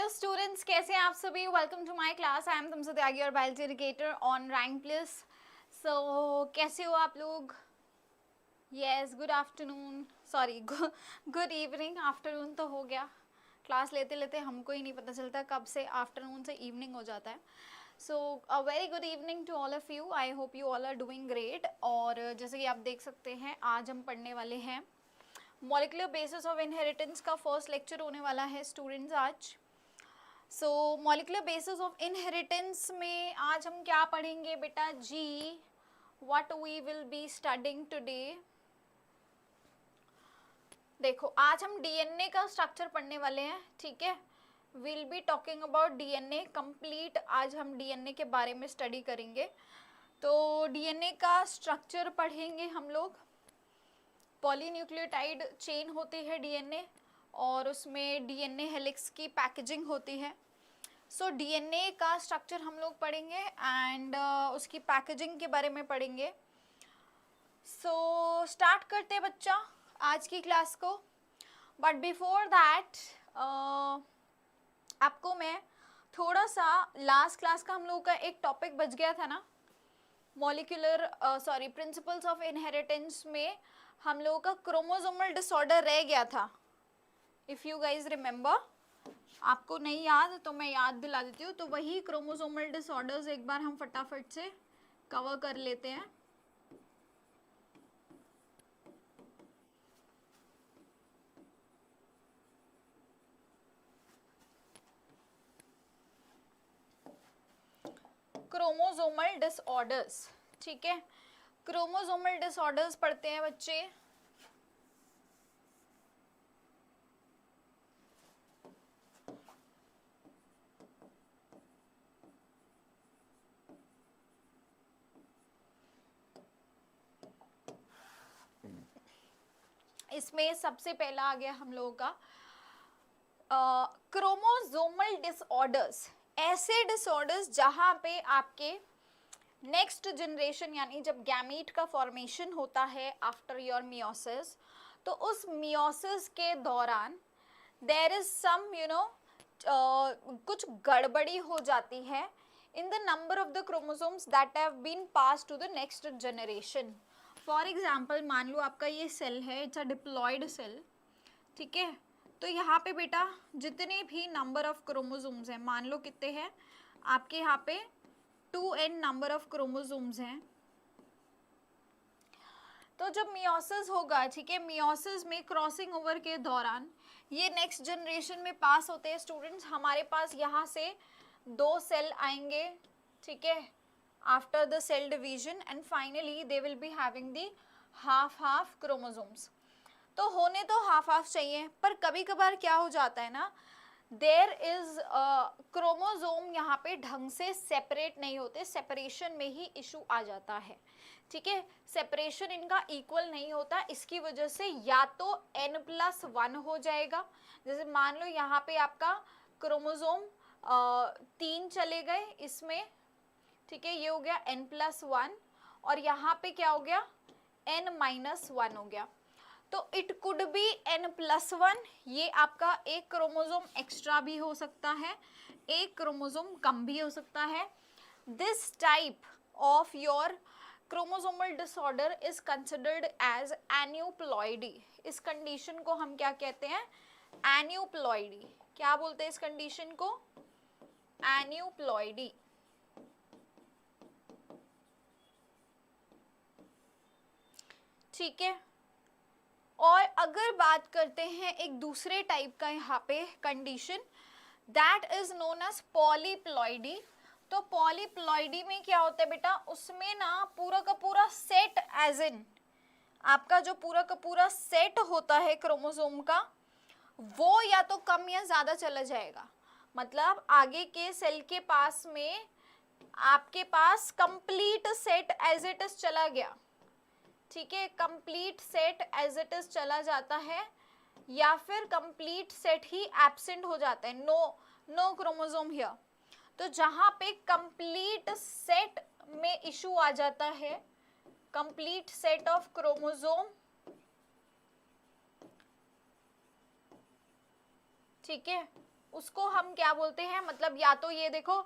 Hello students, कैसे हैं आप सभी। Welcome to my class. I am तुमसे त्यागी और biology educator on rank plus. So कैसे हो आप लोग? Yes, good afternoon, sorry good evening. Afternoon तो हो गया, क्लास लेते लेते हमको ही नहीं पता चलता कब से आफ्टरनून से इवनिंग हो जाता है। So a very good evening to all of you. I hope you all are doing great. और जैसे कि आप देख सकते हैं, आज हम पढ़ने वाले हैं मॉलिक्यूलर बेसिस ऑफ इनहेरिटेंस का फर्स्ट लेक्चर होने वाला है स्टूडेंट्स आज। So molecular basis of inheritance में आज हम क्या पढ़ेंगे बेटा जी? What we will be studying today. देखो, आज हम डीएनए का स्ट्रक्चर पढ़ने वाले हैं, ठीक है। Will be talking about DNA complete. आज हम डीएनए के बारे में स्टडी करेंगे। तो डीएनए का स्ट्रक्चर पढ़ेंगे हम लोग। पॉलीन्यूक्लियोटाइड चेन होती है डीएनए, और उसमें डीएनए हेलिक्स की पैकेजिंग होती है। सो डीएनए का स्ट्रक्चर हम लोग पढ़ेंगे एंड उसकी पैकेजिंग के बारे में पढ़ेंगे। सो स्टार्ट करते हैं बच्चा आज की क्लास को। बट बिफोर दैट आपको मैं थोड़ा सा, लास्ट क्लास का हम लोग का एक टॉपिक बच गया था ना, मॉलिक्यूलर प्रिंसिपल्स ऑफ इनहेरिटेंस में हम लोगों का क्रोमोसोमल डिसऑर्डर रह गया था। इफ़ यू गाइज रिमेंबर, आपको नहीं याद तो मैं याद दिला देती हूँ। तो वही क्रोमोसोमल डिसऑर्डर्स एक बार हम फटाफट से कवर कर लेते हैं। क्रोमोसोमल डिसऑर्डर्स, ठीक है। क्रोमोसोमल डिसऑर्डर्स पढ़ते हैं बच्चे। इसमें सबसे पहला आ गया हम लोगों का क्रोमोसोमल डिसऑर्डर्स। ऐसे डिसऑर्डर्स जहां पे आपके नेक्स्ट जनरेशन, यानी जब गैमीट का फॉर्मेशन होता है आफ्टर योर मियोसिस, तो उस मियोसिस के दौरान देयर इज सम कुछ गड़बड़ी हो जाती है in the number of the chromosomes that have been pass to the next generation. For example, मान लो आपका ये सेल है, इट्स अ डिप्लॉयड सेल, ठीक है। तो यहाँ पे बेटा जितने भी नंबर ऑफ क्रोमोसोम्स हैं, मान लो कितने हैं आपके यहाँ पे 2n नंबर ऑफ क्रोमोसोम्स हैं। तो जब मियोसिस होगा, ठीक है, मियोसिस में क्रॉसिंग ओवर के दौरान ये नेक्स्ट जनरेशन में पास होते हैं स्टूडेंट्स। हमारे पास यहाँ से 2 सेल आएंगे, ठीक है, after the cell division, and finally they will be having the half chromosomes. तो होने तो हाफ चाहिए, पर कभी कभार क्या हो जाता है ना, देयर इज क्रोमोसोम यहाँ पे ढंग से सेपरेट नहीं होते, सेपरेशन में ही इशू आ जाता है, ठीक है। सेपरेशन इनका इक्वल नहीं होता, इसकी वजह से या तो n+1 हो जाएगा। जैसे मान लो यहाँ पे आपका क्रोमोसोम 3 चले गए इसमें, ठीक है, ये हो गया n+1, और यहाँ पे क्या हो गया, n-1 हो गया। तो इट कुड बी n+1, ये आपका एक क्रोमोसोम एक्स्ट्रा भी हो सकता है, एक क्रोमोसोम कम भी हो सकता है। This type of your chromosomal disorder is considered as aneuploidy. इस कंडीशन को हम क्या कहते हैं? एन्यूप्लॉइडी। क्या बोलते हैं इस कंडीशन को? एन्यूप्लॉइडी। ठीक है। और अगर बात करते हैं एक दूसरे टाइप का यहाँ पे condition, that is known as polyploidy. तो पॉलीप्लॉइडी में क्या होता है बेटा, उसमें ना पूरा का पूरा सेट, एज इन आपका जो पूरा का पूरा सेट होता है क्रोमोसोम का, वो या तो कम या ज्यादा चला जाएगा। मतलब आगे के सेल के पास में आपके पास complete set as it is चला गया, ठीक है, complete set as it is चला जाता है, या फिर कंप्लीट सेट ही एब्सेंट हो जाता है, नो क्रोमोसोम हियर। तो जहां पे कंप्लीट सेट में इशू आ जाता है, कंप्लीट सेट ऑफ क्रोमोसोम, ठीक है, उसको हम क्या बोलते हैं, मतलब या तो ये देखो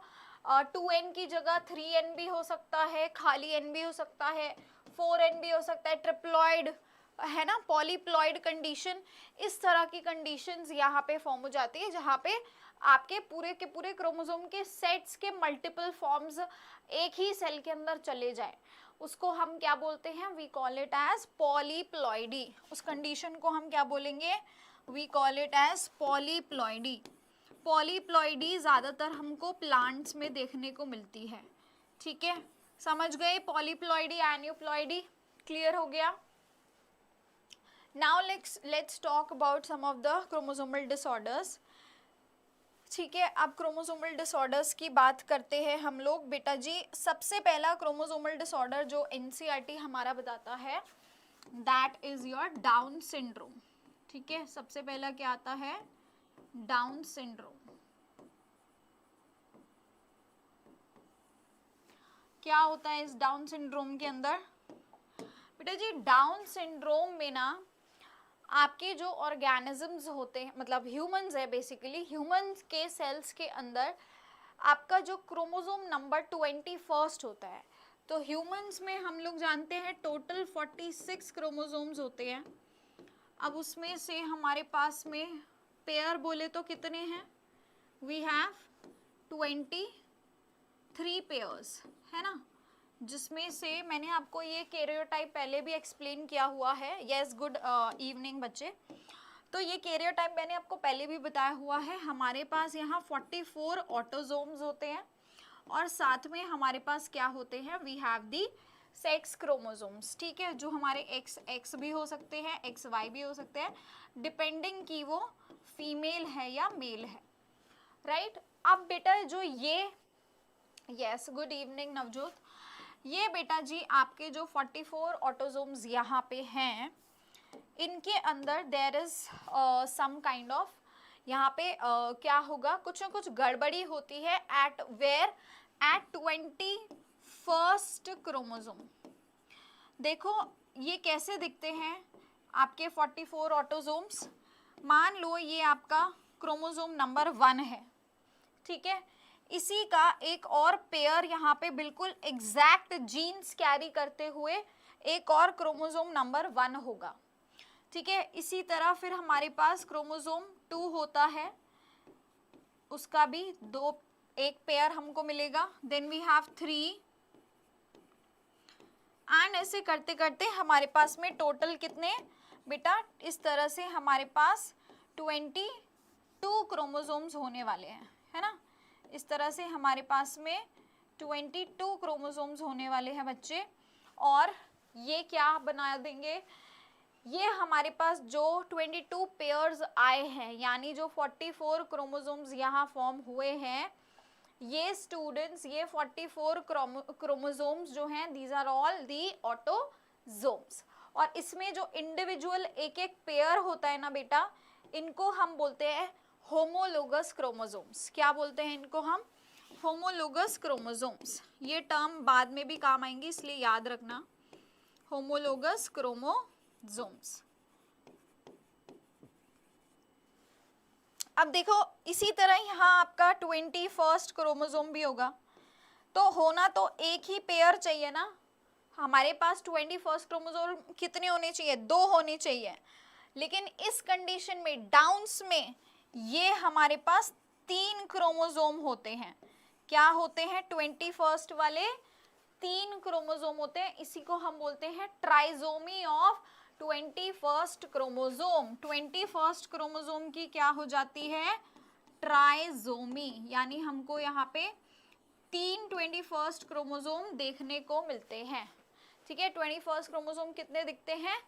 2n की जगह 3n भी हो सकता है, खाली n भी हो सकता है, 4n भी हो सकता है, ट्रिप्लॉइड है ना, पॉलीप्लॉइड कंडीशन, इस तरह की कंडीशंस यहाँ पे फॉर्म हो जाती है जहाँ पे आपके पूरे के पूरे क्रोमोसोम के सेट्स के मल्टीपल फॉर्म्स एक ही सेल के अंदर चले जाए, उसको हम क्या बोलते हैं, we call it as polyploidy. उस कंडीशन को हम क्या बोलेंगे, we call it as polyploidy. Polyploidy ज़्यादातर हमको प्लांट्स में देखने को मिलती है, ठीक है, समझ गए, पॉलीप्लॉइडी, एन्यूप्लॉइडी, क्लियर हो गया। Now let's talk about some of the chromosomal disorders, ठीक है। अब क्रोमोसोमल डिसऑर्डर्स की बात करते हैं हम लोग। बेटा जी सबसे पहला क्रोमोसोमल डिसऑर्डर जो एनसीईआरटी हमारा बताता है that is your down syndrome, ठीक है। सबसे पहला क्या आता है, डाउन सिंड्रोम। क्या होता है इस डाउन सिंड्रोम के अंदर, बेटा जी डाउन सिंड्रोम में ना आपके जो ऑर्गेनिजम्स होते हैं, मतलब ह्यूमंस है बेसिकली, ह्यूमंस के सेल्स के अंदर आपका जो क्रोमोसोम नंबर 21 होता है, तो ह्यूमंस में हम लोग जानते हैं टोटल 46 क्रोमोसोम्स होते हैं। अब उसमें से हमारे पास में पेयर बोले तो कितने हैं, वी हैव 23 पेयर्स, है ना, जिसमें से मैंने आपको ये कैरियोटाइप पहले भी एक्सप्लेन किया हुआ है। यस, गुड इवनिंग बच्चे। तो ये कैरियोटाइप मैंने आपको पहले भी बताया हुआ है। हमारे पास यहाँ 44 ऑटोजोम्स होते हैं और साथ में हमारे पास क्या होते हैं, we have the sex chromosomes, ठीक है, जो हमारे एक्स भी हो सकते हैं, XY भी हो सकते हैं, डिपेंडिंग कि वो फीमेल है या मेल है, राइट। अब बेटा जो ये, यस गुड इवनिंग नवजोत, ये बेटा जी आपके जो 44 ऑटोजोम्स यहाँ पे हैं, इनके अंदर there is some kind of, यहाँ पे क्या होगा, कुछ ना कुछ गड़बड़ी होती है eight where, eight 21st chromosome. देखो ये कैसे दिखते हैं आपके 44 ऑटोजोम्स, मान लो ये आपका क्रोमोसोम नंबर 1 है, ठीक है, इसी का एक और पेयर यहाँ पे बिल्कुल एग्जैक्ट जीन्स कैरी करते हुए एक और क्रोमोसोम नंबर 1 होगा, ठीक है। इसी तरह फिर हमारे पास क्रोमोसोम 2 होता है, उसका भी एक पेयर हमको मिलेगा, देन वी हैव 3 एंड ऐसे करते करते हमारे पास में टोटल कितने बेटा, इस तरह से हमारे पास 22 क्रोमोसोम्स होने वाले हैं, है ना, इस तरह से हमारे पास में 22 क्रोमोसोम्स होने वाले हैं बच्चे। और ये क्या बना देंगे, ये हमारे पास जो 22 पेयर्स आए हैं, यानी जो 44 क्रोमोसोम्स यहाँ फॉर्म हुए हैं, ये स्टूडेंट्स, ये 44 क्रोमोसोम्स जो हैं, these are all the autosomes. और इसमें जो इंडिविजुअल एक एक पेयर होता है ना बेटा, इनको हम बोलते हैं होमोलोगस क्रोमोसोम्स। क्या बोलते हैं इनको हम, होमोलोगस क्रोमोसोम्स। ये टर्म बाद में भी काम आएंगी, इसलिए याद रखना, होमोलोगस क्रोमोसोम्स। अब देखो इसी तरह यहाँ आपका 21st क्रोमोसोम भी होगा, तो होना तो एक ही पेयर चाहिए ना, हमारे पास 21st क्रोमोसोम कितने होने चाहिए, 2 होने चाहिए, लेकिन इस कंडीशन में डाउन्स में ये हमारे पास 3 क्रोमोसोम होते हैं। क्या होते हैं, 21st वाले 3 क्रोमोसोम होते हैं, इसी को हम बोलते हैं trisomy of 21st chromosome. 21st chromosome की क्या हो जाती है, ट्राइजोमी, यानी हमको यहाँ पे 3 21st क्रोमोसोम देखने को मिलते हैं, ठीक है। 21st क्रोमोसोम कितने दिखते हैं,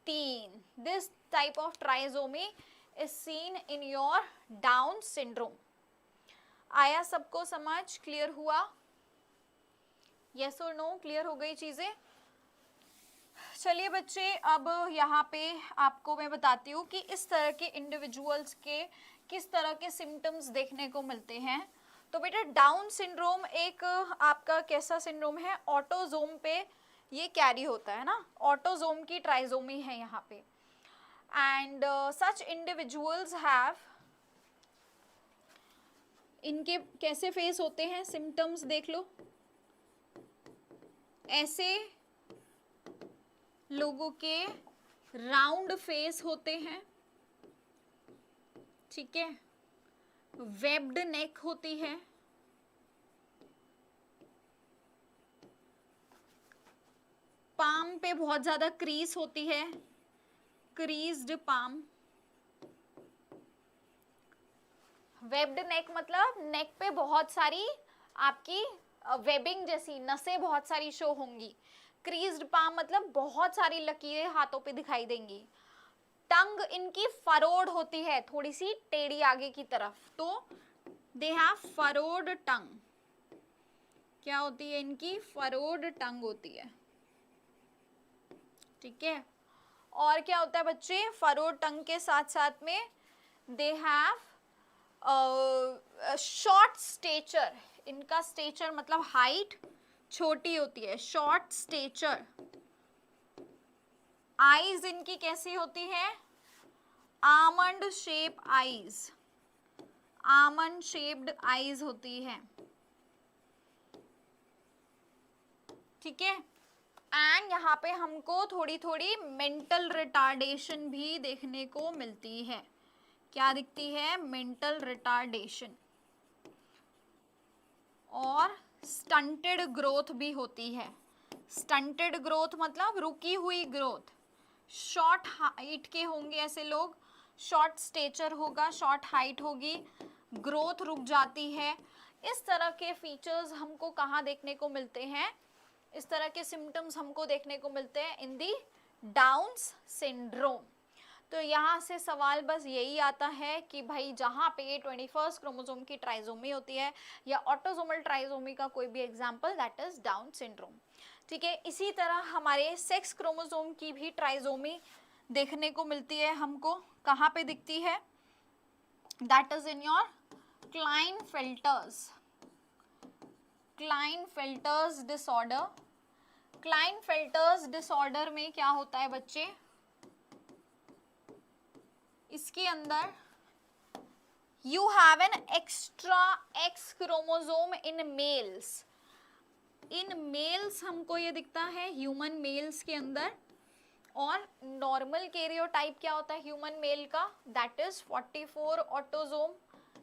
3। This type of trisomy is seen in your down syndrome. आया सबको समझ, क्लियर हुआ, यस और नो, क्लियर हो गई चीजें। चलिए बच्चे, अब यहाँ पे आपको मैं बताती हूँ कि इस तरह के इंडिविजुअल्स के किस तरह के सिम्टम्स देखने को मिलते हैं। तो बेटा डाउन सिंड्रोम एक आपका कैसा सिंड्रोम है, ऑटोजोम पे ये कैरी होता है ना, ऑटोजोम की ट्राइजोमी है यहाँ पे। एंड सच इंडिविजुअल्स हैव इनके कैसे फेस होते हैं सिम्टम्स देख लो, ऐसे लोगों के राउंड फेस होते हैं, ठीक है, वेब्ड नेक होती है, पाम पे बहुत ज्यादा क्रीज होती है, क्रीज्ड पाम। वेब्ड नेक मतलब नेक पे बहुत सारी आपकी वेबिंग जैसी नसें बहुत सारी शो होंगी। क्रीज्ड पाम मतलब बहुत सारी लकीरें हाथों पे दिखाई देंगी। टंग इनकी फरोड होती है, थोड़ी सी टेढ़ी आगे की तरफ, तो दे हैव फरोड टंग। क्या होती है इनकी? फरोड टंग होती है, ठीक है। और क्या होता है बच्चे, फरोड टंग के साथ साथ में दे हैव शॉर्ट स्टेचर। इनका स्टेचर मतलब हाइट छोटी होती है, शॉर्ट स्टेचर। आईज इनकी कैसी होती है? Almond shape eyes, almond shaped eyes होती है, ठीक है। एंड यहाँ पे हमको थोड़ी थोड़ी मेंटल रिटार्डेशन भी देखने को मिलती है। क्या दिखती है? Mental retardation. और स्टंटेड ग्रोथ भी होती है। स्टंटेड ग्रोथ मतलब रुकी हुई ग्रोथ। शॉर्ट हाइट के होंगे ऐसे लोग, शॉर्ट स्टेचर होगा, शॉर्ट हाइट होगी, ग्रोथ रुक जाती है। इस तरह के फीचर्स हमको कहाँ देखने को मिलते हैं? इस तरह के सिम्टम्स हमको देखने को मिलते हैं इन दी डाउन्स सिंड्रोम। तो यहाँ से सवाल बस यही आता है कि भाई जहाँ पे 21st क्रोमोसोम की ट्राइजोमी होती है या ऑटोसोमल ट्राइजोमी का कोई भी example, that is down syndrome, ठीक है। इसी तरह हमारे सेक्स क्रोमोसोम की भी ट्राइजोमी देखने को मिलती है हमको। कहाँ पे दिखती है? That is in your Klinefelter's, Klinefelter's disorder. Klinefelter's disorder में क्या होता है बच्चे? इसके अंदर you have an extra X chromosome in males. In males हमको ये दिखता है ह्यूमन मेल्स के अंदर। और नॉर्मल कैरियोटाइप क्या होता है ह्यूमन मेल का? That is 44 autosome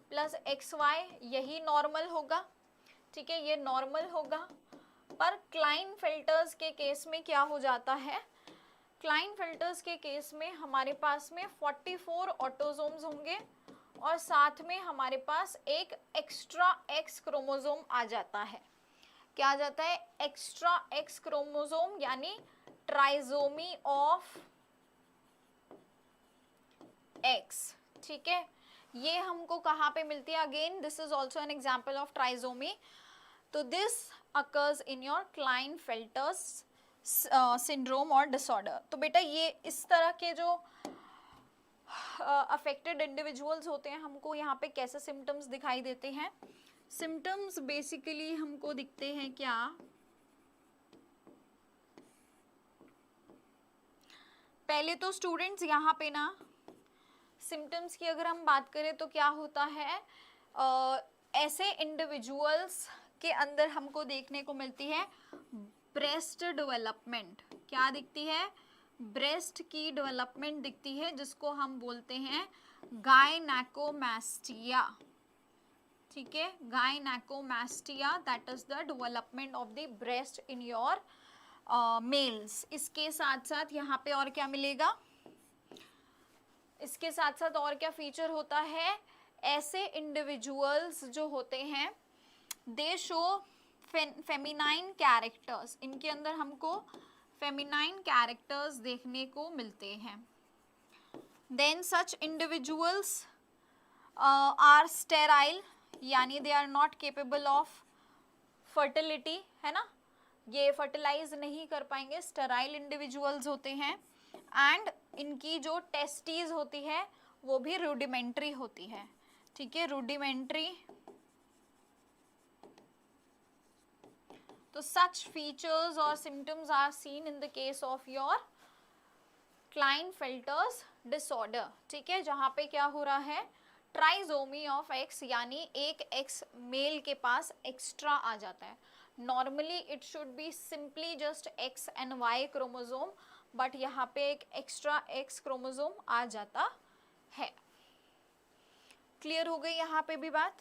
plus XY, यही नॉर्मल होगा, ठीक है, ये नॉर्मल होगा। पर क्लाइनफेल्टर्स के केस में क्या हो जाता है? क्लाइनफेल्टर्स के केस में हमारे पास में 44 ऑटोसोम्स होंगे और साथ में हमारे पास एक एक्स्ट्रा एक्स क्रोमोसोम आ जाता है। क्या आ जाता है? एक्स्ट्रा एक्स क्रोमोसोम, यानी ट्राइजोमी ऑफ एक्स, ठीक है। ये हमको कहाँ पे मिलती है? Again this is also an example of trisomy. तो this occurs in your Klinefelter's syndrome और डिसऑर्डर। तो बेटा ये इस तरह के जो अफेक्टेड इंडिविजुअल्स होते हैं हमको यहाँ पे कैसे सिम्टम्स दिखाई देते हैं? सिम्टम्स बेसिकली हमको दिखते हैं क्या? पहले तो स्टूडेंट्स यहाँ पे ना सिम्टम्स की अगर हम बात करें तो क्या होता है, ऐसे इंडिविजुअल्स के अंदर हमको देखने को मिलती है ब्रेस्ट डेवलपमेंट। क्या दिखती है? ब्रेस्ट की डेवलपमेंट दिखती है, जिसको हम बोलते हैं गायनेकोमास्टिया, ठीक है, gynaecomastia, that is the development of the breast in your males. इसके साथ साथ यहाँ पे और क्या मिलेगा? इसके साथ साथ और क्या फीचर होता है? ऐसे इंडिविजुअल्स जो होते हैं दे शो फेमिनाइन कैरेक्टर्स। इनके अंदर हमको फेमिनाइन कैरेक्टर्स देखने को मिलते हैं। Then such individuals are sterile, यानी they are not capable of fertility, है ना, ये फर्टिलाइज नहीं कर पाएंगे, स्टेराइल इंडिविजुअल्स होते हैं। एंड इनकी जो टेस्टीज होती है वो भी रूडिमेंट्री होती है, ठीक है, रूडिमेंट्री। तो such features or symptoms are seen in the case of your Klinefelter's disorder, ठीक है, जहाँ पे क्या हो रहा है? ट्राइजोमी ऑफ एक्स, यानी एक एक्स मेल के पास एक्स्ट्रा आ जाता है. Normally it should be simply just X and Y chromosome, but यहाँ पे एक एक्स्ट्रा एक्स क्रोमोजोम आ जाता है. क्लियर हो गई यहाँ पे भी बात.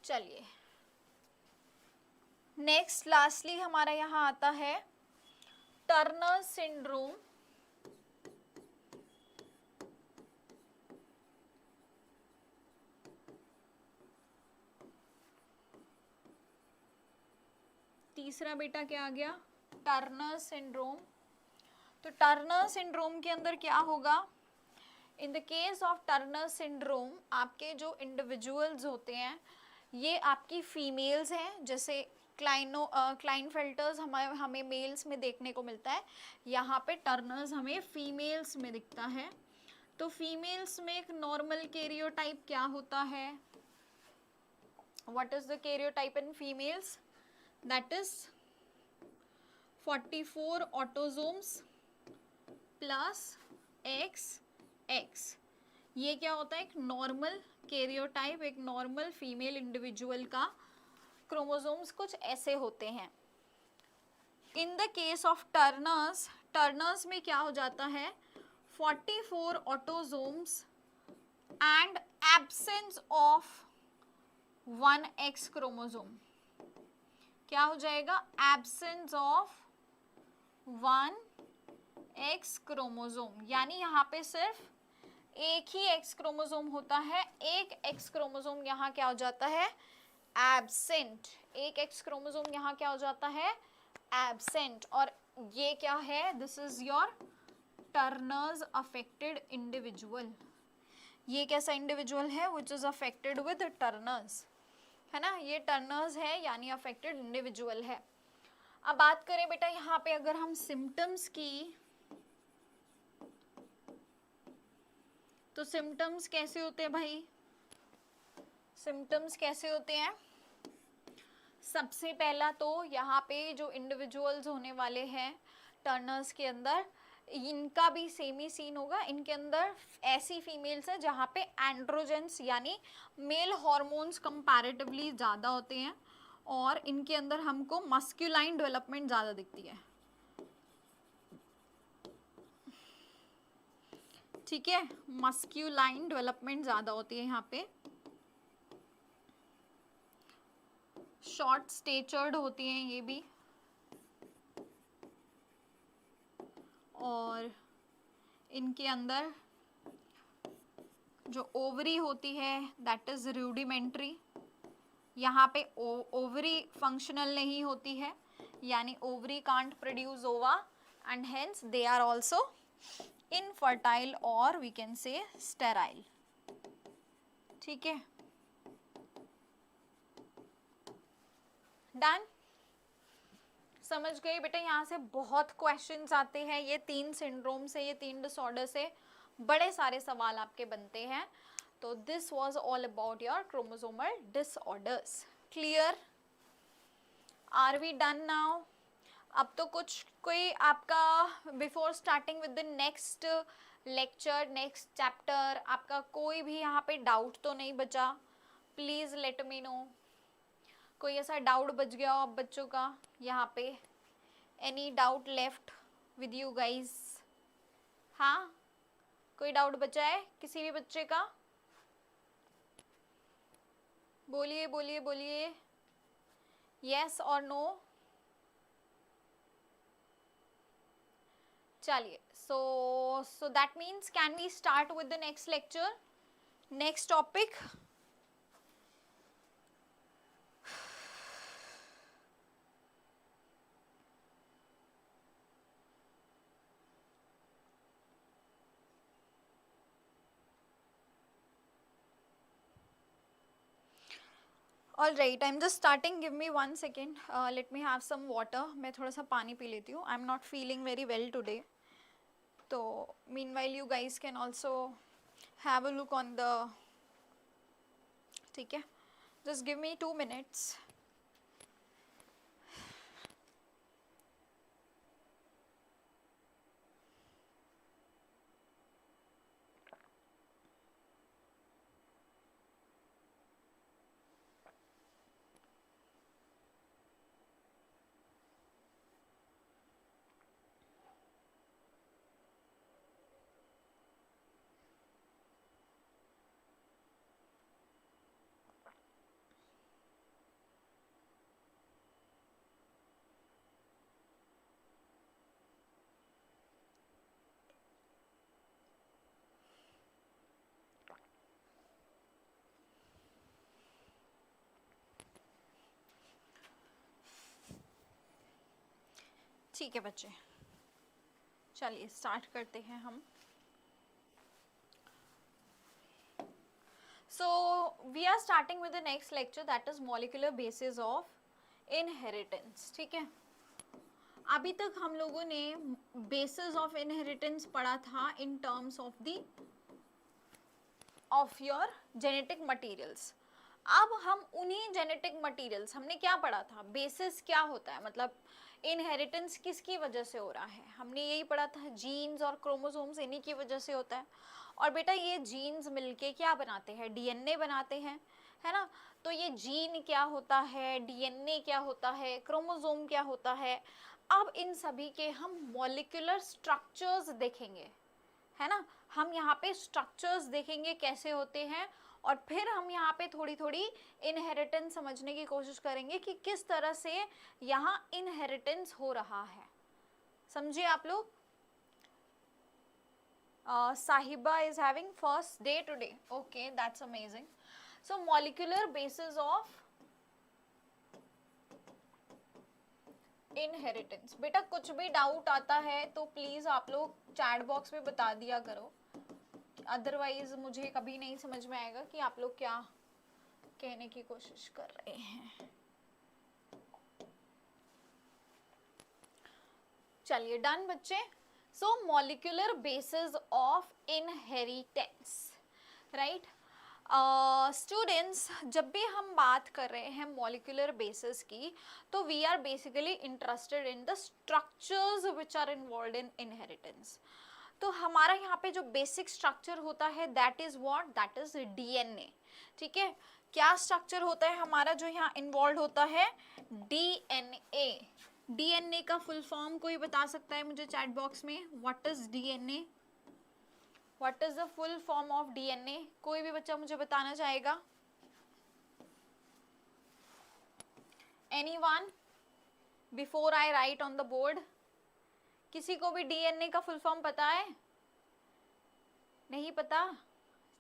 चलिए नेक्स्ट लास्टली हमारा यहाँ आता है टर्नर सिंड्रोम. तीसरा बेटा क्या आ गया, टर्नर सिंड्रोम. तो टर्नर सिंड्रोम के अंदर क्या होगा, in the case of Turner syndrome आपके जो इंडिविजुअल्स होते हैं ये आपकी फीमेल्स हैं. जैसे क्लाइनफेल्टर्स हमें मेल्स में देखने को मिलता है, यहाँ पे टर्नर्स हमें फीमेल्स में दिखता है. तो फीमेल्स में एक नॉर्मल कैरियोटाइप क्या होता है, what is the karyotype in females, that is 44 autosomes plus XX. ये क्या होता है, एक नॉर्मल कैरियोटाइप, एक नॉर्मल फीमेल इंडिविजुअल का क्रोमोसोम्स कुछ ऐसे होते हैं. In the case of Turners में क्या हो जाता है, 44 autosomes and absence of 1X chromosome. क्या हो जाएगा, एब्सेंस ऑफ 1X क्रोमोसोम, यानी यहाँ पे सिर्फ एक ही X क्रोमोसोम होता है. एक X क्रोमोसोम यहाँ क्या हो जाता है, एब्सेंट. एक X क्रोमोसोम यहाँ क्या हो जाता है, एब्सेंट. और ये क्या है, this is your Turners affected individual. ये कैसा इंडिविजुअल है, which is affected with Turners, है ना. ये टर्नर्स है यानी अफेक्टेड इंडिविजुअल है. अब बात करें बेटा यहाँ पे अगर हम सिम्टम्स की, तो सिम्टम्स कैसे होते हैं भाई, सिम्टम्स कैसे होते हैं. सबसे पहला तो यहाँ पे जो इंडिविजुअल्स होने वाले हैं टर्नर्स के अंदर, इनका भी सेम ही सीन होगा. इनके अंदर ऐसी फीमेल्स हैं जहाँ पे एंड्रोजेंस यानी मेल हॉर्मोन्स कंपैरेटिवली ज़्यादा होते हैं, और इनके अंदर हमको मस्क्यूलाइन डेवलपमेंट ज़्यादा दिखती है. ठीक है, मस्क्यूलाइन डेवलपमेंट ज़्यादा होती है यहाँ पे. शॉर्ट स्टेचर्ड होती हैं ये भी, और इनके अंदर जो ओवरी होती है दैट इज रूडिमेंट्री. यहाँ पे ओवरी फंक्शनल नहीं होती है, यानी ovary can't produce ova and hence they are also infertile और वी कैन से स्टेराइल. ठीक है, डन. समझ गए बेटा, यहाँ से बहुत क्वेश्चंस आते हैं. ये 3 सिंड्रोम से, ये 3 डिसऑर्डर से बड़े सारे सवाल आपके बनते हैं. तो this was all about your chromosomal disorders. Clear, are we done now. अब तो कोई आपका before starting with the next lecture, next chapter, आपका कोई भी यहाँ पे डाउट तो नहीं बचा, प्लीज लेट मी नो. कोई ऐसा डाउट बच गया हो आप बच्चों का यहाँ पे, any doubt left with you guys. हाँ, कोई डाउट बचा है किसी भी बच्चे का, बोलिए बोलिए बोलिए, यस और नो. चलिए, so that means can we start with the next lecture, next topic. All right, I'm just starting. Give me 1 second. Let me have some water. मैं थोड़ा सा पानी पी लेती हूँ. I'm not feeling very well today. तो meanwhile you guys can also have a look on the. ठीक है, just give me 2 minutes. ठीक है बच्चे, चलिए स्टार्ट करते हैं हम। So we are starting with the next lecture, that is molecular basis of inheritance. ठीक है, अभी तक हम लोगों ने basis of inheritance पढ़ा था in terms of your genetic materials. अब हम उन्हीं genetic materials, हमने क्या पढ़ा था, basis क्या होता है, मतलब इनहेरिटेंस किसकी वजह से हो रहा है, हमने यही पढ़ा था, जीन्स और क्रोमोसोम्स इन्हीं की वजह से होता है। और बेटा ये जीन्स मिलके क्या बनाते हैं, डीएनए बनाते हैं, है ना। तो ये जीन क्या होता है, डीएनए क्या होता है, क्रोमोसोम क्या होता है, अब इन सभी के हम मॉलिक्यूलर स्ट्रक्चर्स देखेंगे, है ना। हम यहाँ पे स्ट्रक्चर्स देखेंगे कैसे होते हैं, और फिर हम यहाँ पे थोड़ी थोड़ी इनहेरिटेंस समझने की कोशिश करेंगे कि किस तरह से यहाँ इनहेरिटेंस हो रहा है, समझिए आप लोग। Sahiba is having first day today. Okay, that's amazing. So molecular basis of inheritance. बेटा कुछ भी डाउट आता है तो प्लीज आप लोग चैट बॉक्स में बता दिया करो, अदरवाइज मुझे कभी नहीं समझ में आएगा कि आप लोग क्या कहने की कोशिश कर रहे हैं। चलिए डन बच्चे। So molecular basis of inheritance, right? Students, जब भी हम बात कर रहे हैं molecular basis की, तो we are basically interested in the structures which are involved in inheritance. तो हमारा यहाँ पे जो बेसिक स्ट्रक्चर होता है that is what? That is DNA. ठीक है, क्या स्ट्रक्चर होता है हमारा जो यहाँ इन्वॉल्व होता है, DNA. डीएनए का फुल फॉर्म कोई बता सकता है मुझे चैट बॉक्स में, what is DNA, what is the full form of DNA, कोई भी बच्चा मुझे बताना चाहेगा। Anyone before I right on the board, किसी को भी डीएनए का फुल फॉर्म पता है, नहीं पता,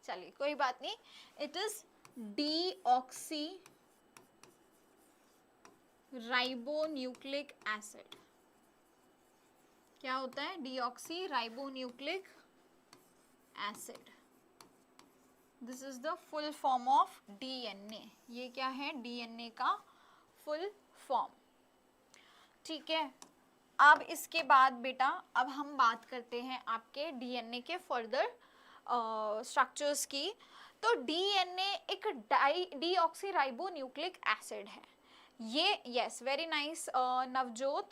चलिए कोई बात नहीं, it is deoxy ribonucleic acid. क्या होता है, deoxy ribonucleic acid, this is the full form of DNA. ये क्या है, डीएनए का फुल फॉर्म। ठीक है, अब इसके बाद बेटा अब हम बात करते हैं आपके डीएनए के फर्दर स्ट्रक्चर्स की। तो डीएनए एक डीऑक्सी राइबोन्यूक्लिक एसिड है। ये yes very nice Navjot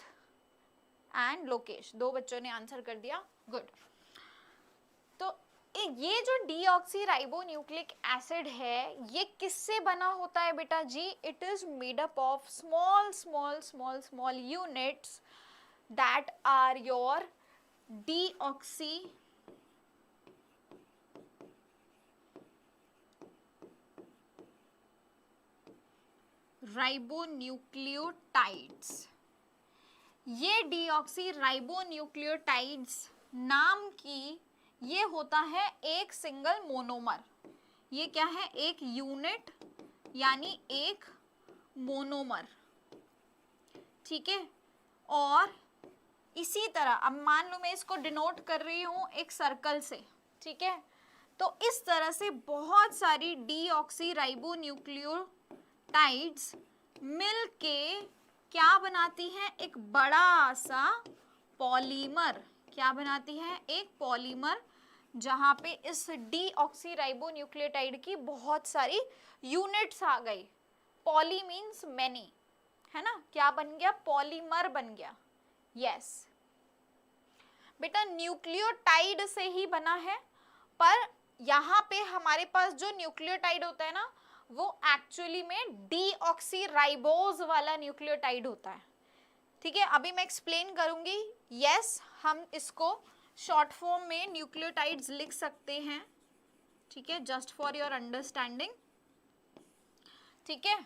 and Lokesh, दो बच्चों ने आंसर कर दिया, गुड। तो ये जो डीऑक्सी राइबोन्यूक्लिक एसिड है ये किससे बना होता है बेटा जी, it is made up of small small small small units that are your deoxy ribonucleotides. ये डीऑक्सी राइबोन्यूक्लियोटाइड्स नाम की ये होता है एक सिंगल मोनोमर। ये क्या है, एक यूनिट यानी एक मोनोमर, ठीक है। और इसी तरह अब मान लो मैं इसको डिनोट कर रही हूं एक सर्कल से, ठीक है। तो इस तरह से बहुत सारी डीऑक्सी राइबोन्यूक्लियोटाइड्स मिलके क्या बनाती हैं, एक बड़ा सा पॉलीमर। क्या बनाती है, एक पॉलीमर, जहां पे इस डीऑक्सी राइबोन्यूक्लियोटाइड की बहुत सारी यूनिट्स आ गई। पॉली मीन्स मैनी, है ना, क्या बन गया, पॉलीमर बन गया। यस बेटा न्यूक्लियोटाइड से ही बना है, पर यहाँ पे हमारे पास जो न्यूक्लियोटाइड होता है ना वो एक्चुअली में डीऑक्सी राइबोज वाला न्यूक्लियोटाइड होता है, ठीक है। अभी मैं एक्सप्लेन करूंगी। यस हम इसको शॉर्ट फॉर्म में न्यूक्लियोटाइड्स लिख सकते हैं, ठीक है, जस्ट फॉर योर अंडरस्टैंडिंग, ठीक है,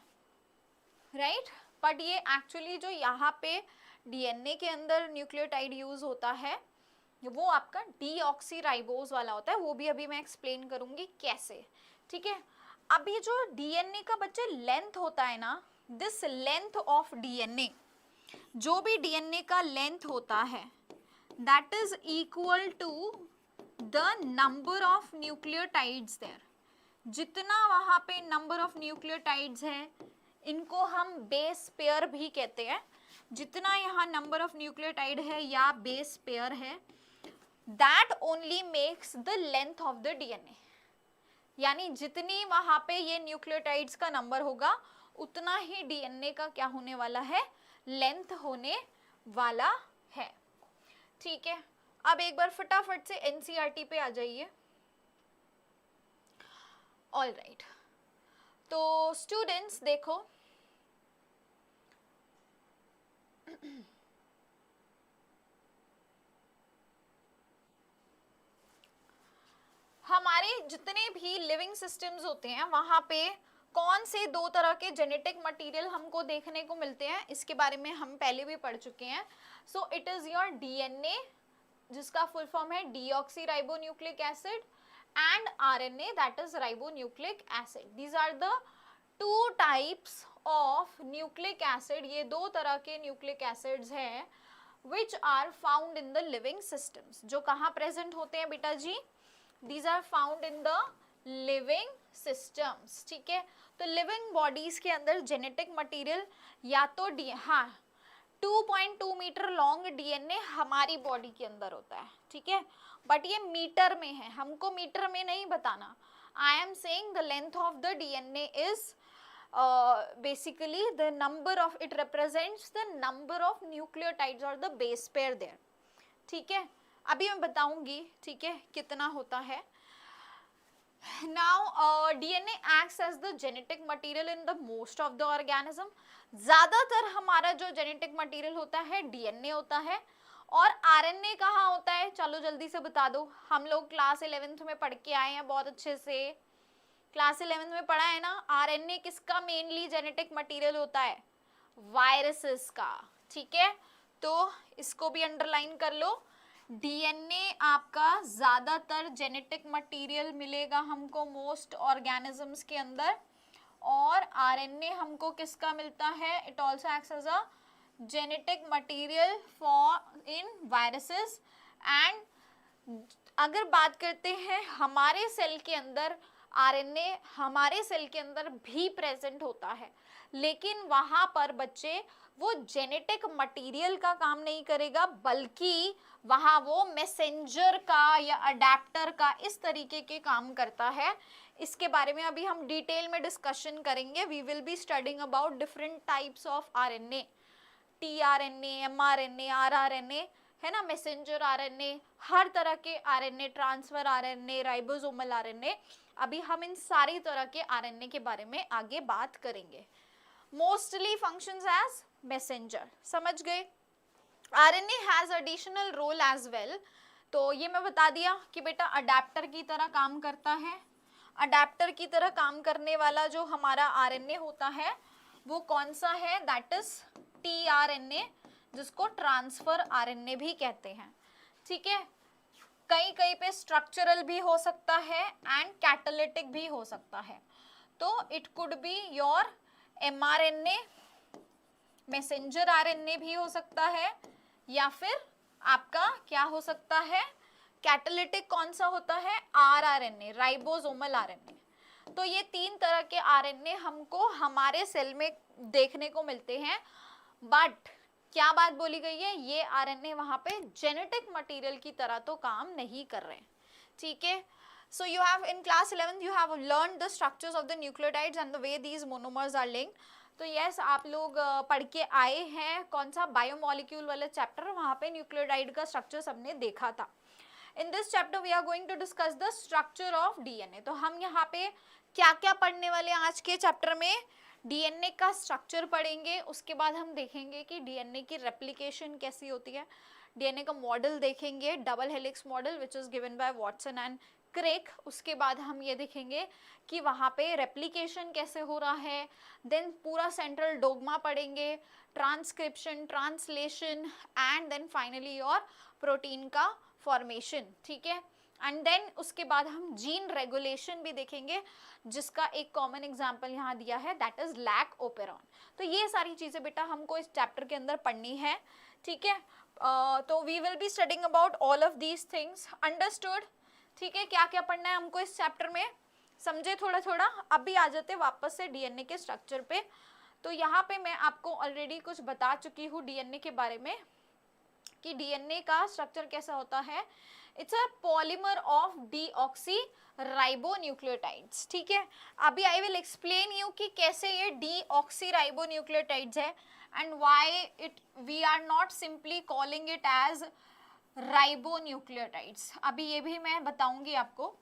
राइट। बट ये एक्चुअली जो यहाँ पे डीएनए के अंदर न्यूक्लियोटाइड यूज होता है वो आपका डीऑक्सी राइबोज वाला होता है, वो भी अभी मैं एक्सप्लेन करूंगी कैसे, ठीक है। अभी जो डीएनए का बच्चे लेंथ होता है ना, दिस लेंथ ऑफ डीएनए जो भी डीएनए का लेंथ होता है that is equal to the number of nucleotides there. जितना वहां पे नंबर ऑफ न्यूक्लियोटाइड्स है, इनको हम बेस पेयर भी कहते हैं। जितना यहाँ नंबर ऑफ न्यूक्लियोटाइड है या बेस पेयर है, that only makes the length of the DNA. यानी जितनी वहां पे ये न्यूक्लियोटाइड्स का नंबर होगा, उतना ही डीएनए का क्या होने वाला है, लेंथ होने वाला है। ठीक है, अब एक बार फटाफट से एनसीईआरटी पे आ जाइए। ऑल राइट, तो स्टूडेंट्स देखो, हमारे जितने भी लिविंग सिस्टम्स होते हैं वहां पे कौन से दो तरह के जेनेटिक मटेरियल हमको देखने को मिलते हैं, इसके बारे में हम पहले भी पढ़ चुके हैं। So it is your DNA, जिसका फुल फॉर्म है deoxyribonucleic acid, and RNA that is ribonucleic acid. These are the two types of nucleic acid. ये दो तरह के न्यूक्लिक एसिड्स हैं which are found in the living systems. जो कहाँ present होते हैं बेटा जी? These are found in the living systems। ठीक है, तो लिविंग बॉडीज के अंदर जेनेटिक मटेरियल या तो 2.2 मीटर लॉन्ग डीएनए हमारी बॉडी के अंदर होता है। ठीक है, बट ये मीटर में है, हमको मीटर में नहीं बताना। I am saying the length of the DNA is basically the number of, it represents the number of nucleotides और द बेस पेयर देयर। ठीक है, अभी मैं बताऊंगी, ठीक है, कितना होता है। Now DNA acts as the genetic material in the most of the organism. ज्यादातर हमारा जो जेनेटिक मटेरियल होता है डीएनए होता है। और आरएनए कहाँ होता है? चलो जल्दी से बता दो, हम लोग क्लास 11th में पढ़ के आए हैं बहुत अच्छे से। क्लास 11th में पढ़ा है ना, आरएनए किसका मेनली जेनेटिक मटेरियल होता है? वायरसेस का। ठीक है, तो इसको भी अंडरलाइन कर लो। डीएनए आपका ज्यादातर जेनेटिक मटेरियल मिलेगा हमको मोस्ट ऑर्गेनिजम्स के अंदर, और आरएनए हमको किसका मिलता है? It also acts as a genetic material for in viruses. And अगर बात करते हैं हमारे सेल के अंदर, आरएनए हमारे सेल के अंदर भी प्रेजेंट होता है, लेकिन वहां पर बच्चे वो जेनेटिक मटेरियल का काम नहीं करेगा, बल्कि वहां वो मैसेंजर का या अडेप्टर का इस तरीके के काम करता है। इसके बारे में अभी हम डिटेल में डिस्कशन करेंगे। We will be studying about different types of RNA, tRNA, mRNA, rRNA, है ना, मैसेंजर आरएनए, हर तरह के RNA, transfer RNA, ribosomal RNA. अभी हम इन सारी तरह के आरएनए के बारे में आगे बात करेंगे। मोस्टली फंक्शंस एज मैसेंजर, समझ गए? RNA has additional role as well. तो ये मैं बता दिया कि बेटा अडेप्टर की तरह काम करता है। अडेप्टर की तरह काम करने वाला जो हमारा आरएनए होता है वो कौन सा है? दैट इज टीआरएनए, जिसको ट्रांसफर आरएनए भी कहते हैं। ठीक है, कहीं कहीं पे स्ट्रक्चरल भी हो सकता है एंड कैटालिटिक भी हो सकता है। तो it could be your mRNA, messenger RNA भी हो सकता है, या फिर आपका क्या हो सकता है? कैटालिटिक कौन सा होता है? RRNA, ribosomal RNA. तो ये तीन तरह के आरएनए हमको हमारे सेल में देखने को मिलते हैं। बट क्या बात बोली गई है? ये आरएनए वहां पे जेनेटिक मटेरियल की तरह तो काम नहीं कर रहे। ठीक है, so you have in class 11th you have learned the structures of the nucleotides and the way these monomers are linked। तो यस, आप लोग पढ़ के आए हैं कौन सा बायोमोलिक्यूल वाला चैप्टर, वहां पे न्यूक्लियोटाइड का स्ट्रक्चर सबने देखा था। In this chapter we are going to discuss the structure of DNA. तो हम यहाँ पे क्या क्या पढ़ने वाले हैं आज के चैप्टर में? डीएनए का स्ट्रक्चर पढ़ेंगे, उसके बाद हम देखेंगे कि डीएनए की रेप्लिकेशन कैसी होती है, डीएनए का मॉडल देखेंगे, double helix model which is given by Watson and crack. उसके बाद हम ये देखेंगे कि वहाँ पे रेप्लिकेशन कैसे हो रहा है। देन पूरा सेंट्रल डोग्मा पढ़ेंगे, transcription, translation, and then finally और प्रोटीन का फॉर्मेशन। ठीक है, एंड देन उसके बाद हम जीन रेगुलेशन भी देखेंगे, जिसका एक कॉमन एग्जांपल यहाँ दिया है, दैट इज लैक ओपेरॉन। तो ये सारी चीजें बेटा हमको इस चैप्टर के अंदर पढ़नी है, ठीक है। तो we will be studying about all of these things, understood, ठीक है। क्या क्या पढ़ना है हमको इस चैप्टर में, समझे थोड़ा थोड़ा। अभी आ जाते वापस से डीएनए के स्ट्रक्चर पे। तो यहाँ पे मैं आपको ऑलरेडी कुछ बता चुकी हूँ डीएनए के बारे में, कि डीएनए का स्ट्रक्चर कैसा होता है। It's a polymer of deoxy ribonucleotides, ठीक है। अभी आई विल एक्सप्लेन यू कि कैसे ये डीऑक्सी राइबोन्यूक्लियोटाइड्स है and why it we are not simply calling it as ribonucleotides. अभी ये भी मैं बताऊंगी आपको।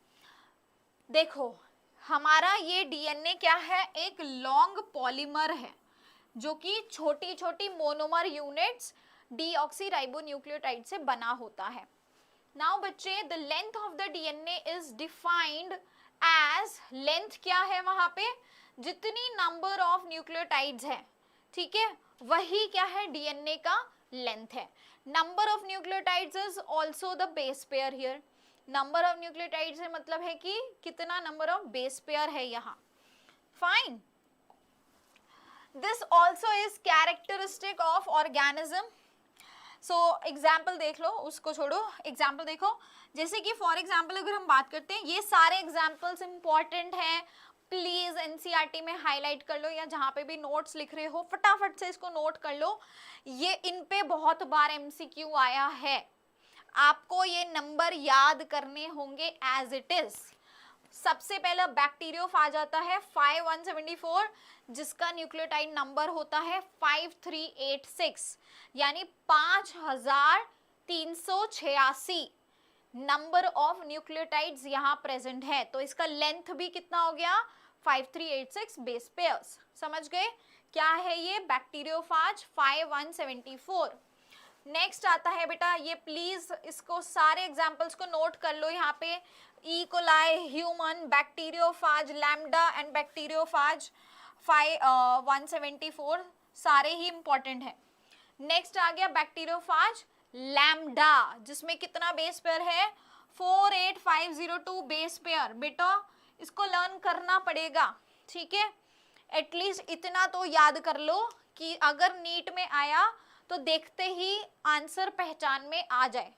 देखो हमारा ये डीएनए क्या है, एक लॉन्ग पॉलीमर है जो कि छोटी छोटी मोनोमर यूनिट्स डीऑक्सी राइबोन्यूक्लियोटाइड से बना होता है। नाउ बच्चे, the length of the DNA is defined as, length क्या है वहां पे, जितनी नंबर ऑफ न्यूक्लियोटाइड्स है, ठीक है, वही क्या है डीएनए का लेंथ है। Number of nucleotides is also the base pair here. Number of nucleotides से मतलब है कि कितना नंबर ऑफ बेस पेयर है यहाँ, fine. This also is characteristic of organism. So example देख लो, उसको छोड़ो, एग्जाम्पल देखो। जैसे कि फॉर एग्जाम्पल अगर हम बात करते हैं, ये सारे एग्जाम्पल्स इंपॉर्टेंट हैं, प्लीज एनसीईआरटी में हाईलाइट कर लो, या जहाँ पे भी नोट्स लिख रहे हो फटाफट से इसको नोट कर लो। ये इन पे बहुत बार एमसीक्यू आया है, आपको ये नंबर याद करने होंगे एज इट इज। सबसे पहला बैक्टीरियोफाज आता है 5174, जिसका न्यूक्लियोटाइड नंबर होता है 5386, यानी 5386 नंबर ऑफ न्यूक्लियोटाइड्स यहाँ प्रेजेंट है। तो इसका लेंथ भी कितना हो गया, 5386 बेस पेयर्स। समझ गए क्या है ये बैक्टीरियोफाज 5174। नेक्स्ट आता है बेटा, ये प्लीज इसको सारे एग्जांपल्स को नोट कर लो यहाँ पे, E coli, human, bacteriophage, lambda and bacteriophage 5174, सारे ही इंपॉर्टेंट है। नेक्स्ट आ गया बैक्टीरियोफाज लैम्डा, जिसमें कितना बेस पेयर है, 48502 बेस पेयर। बेटा इसको लर्न करना पड़ेगा, ठीक है। एटलीस्ट इतना तो याद कर लो कि अगर नीट में आया तो देखते ही आंसर पहचान में आ जाए,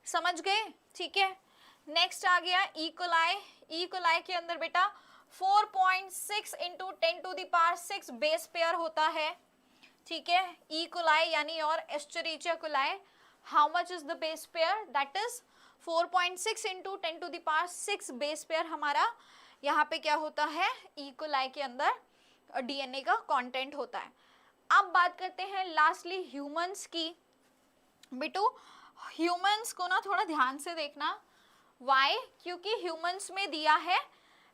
समझ गए, ठीक है। नेक्स्ट आ गया ई कोलाई। ई कोलाई के अंदर बेटा 4.6 इंटू 10⁻⁶ बेस पेयर होता है, ठीक है। ई कोलाई यानी और Escherichia coli, how much is the base pair, that is 4.6 into 10⁻⁶ base pair हमारा यहाँ पे क्या होता है, ई कोलाई के अंदर डीएनए का कंटेंट होता है। अब बात करते हैं लास्टली ह्यूमंस की। बेटू ह्यूमंस को ना थोड़ा ध्यान से देखना, व्हाई, क्योंकि ह्यूमंस में दिया है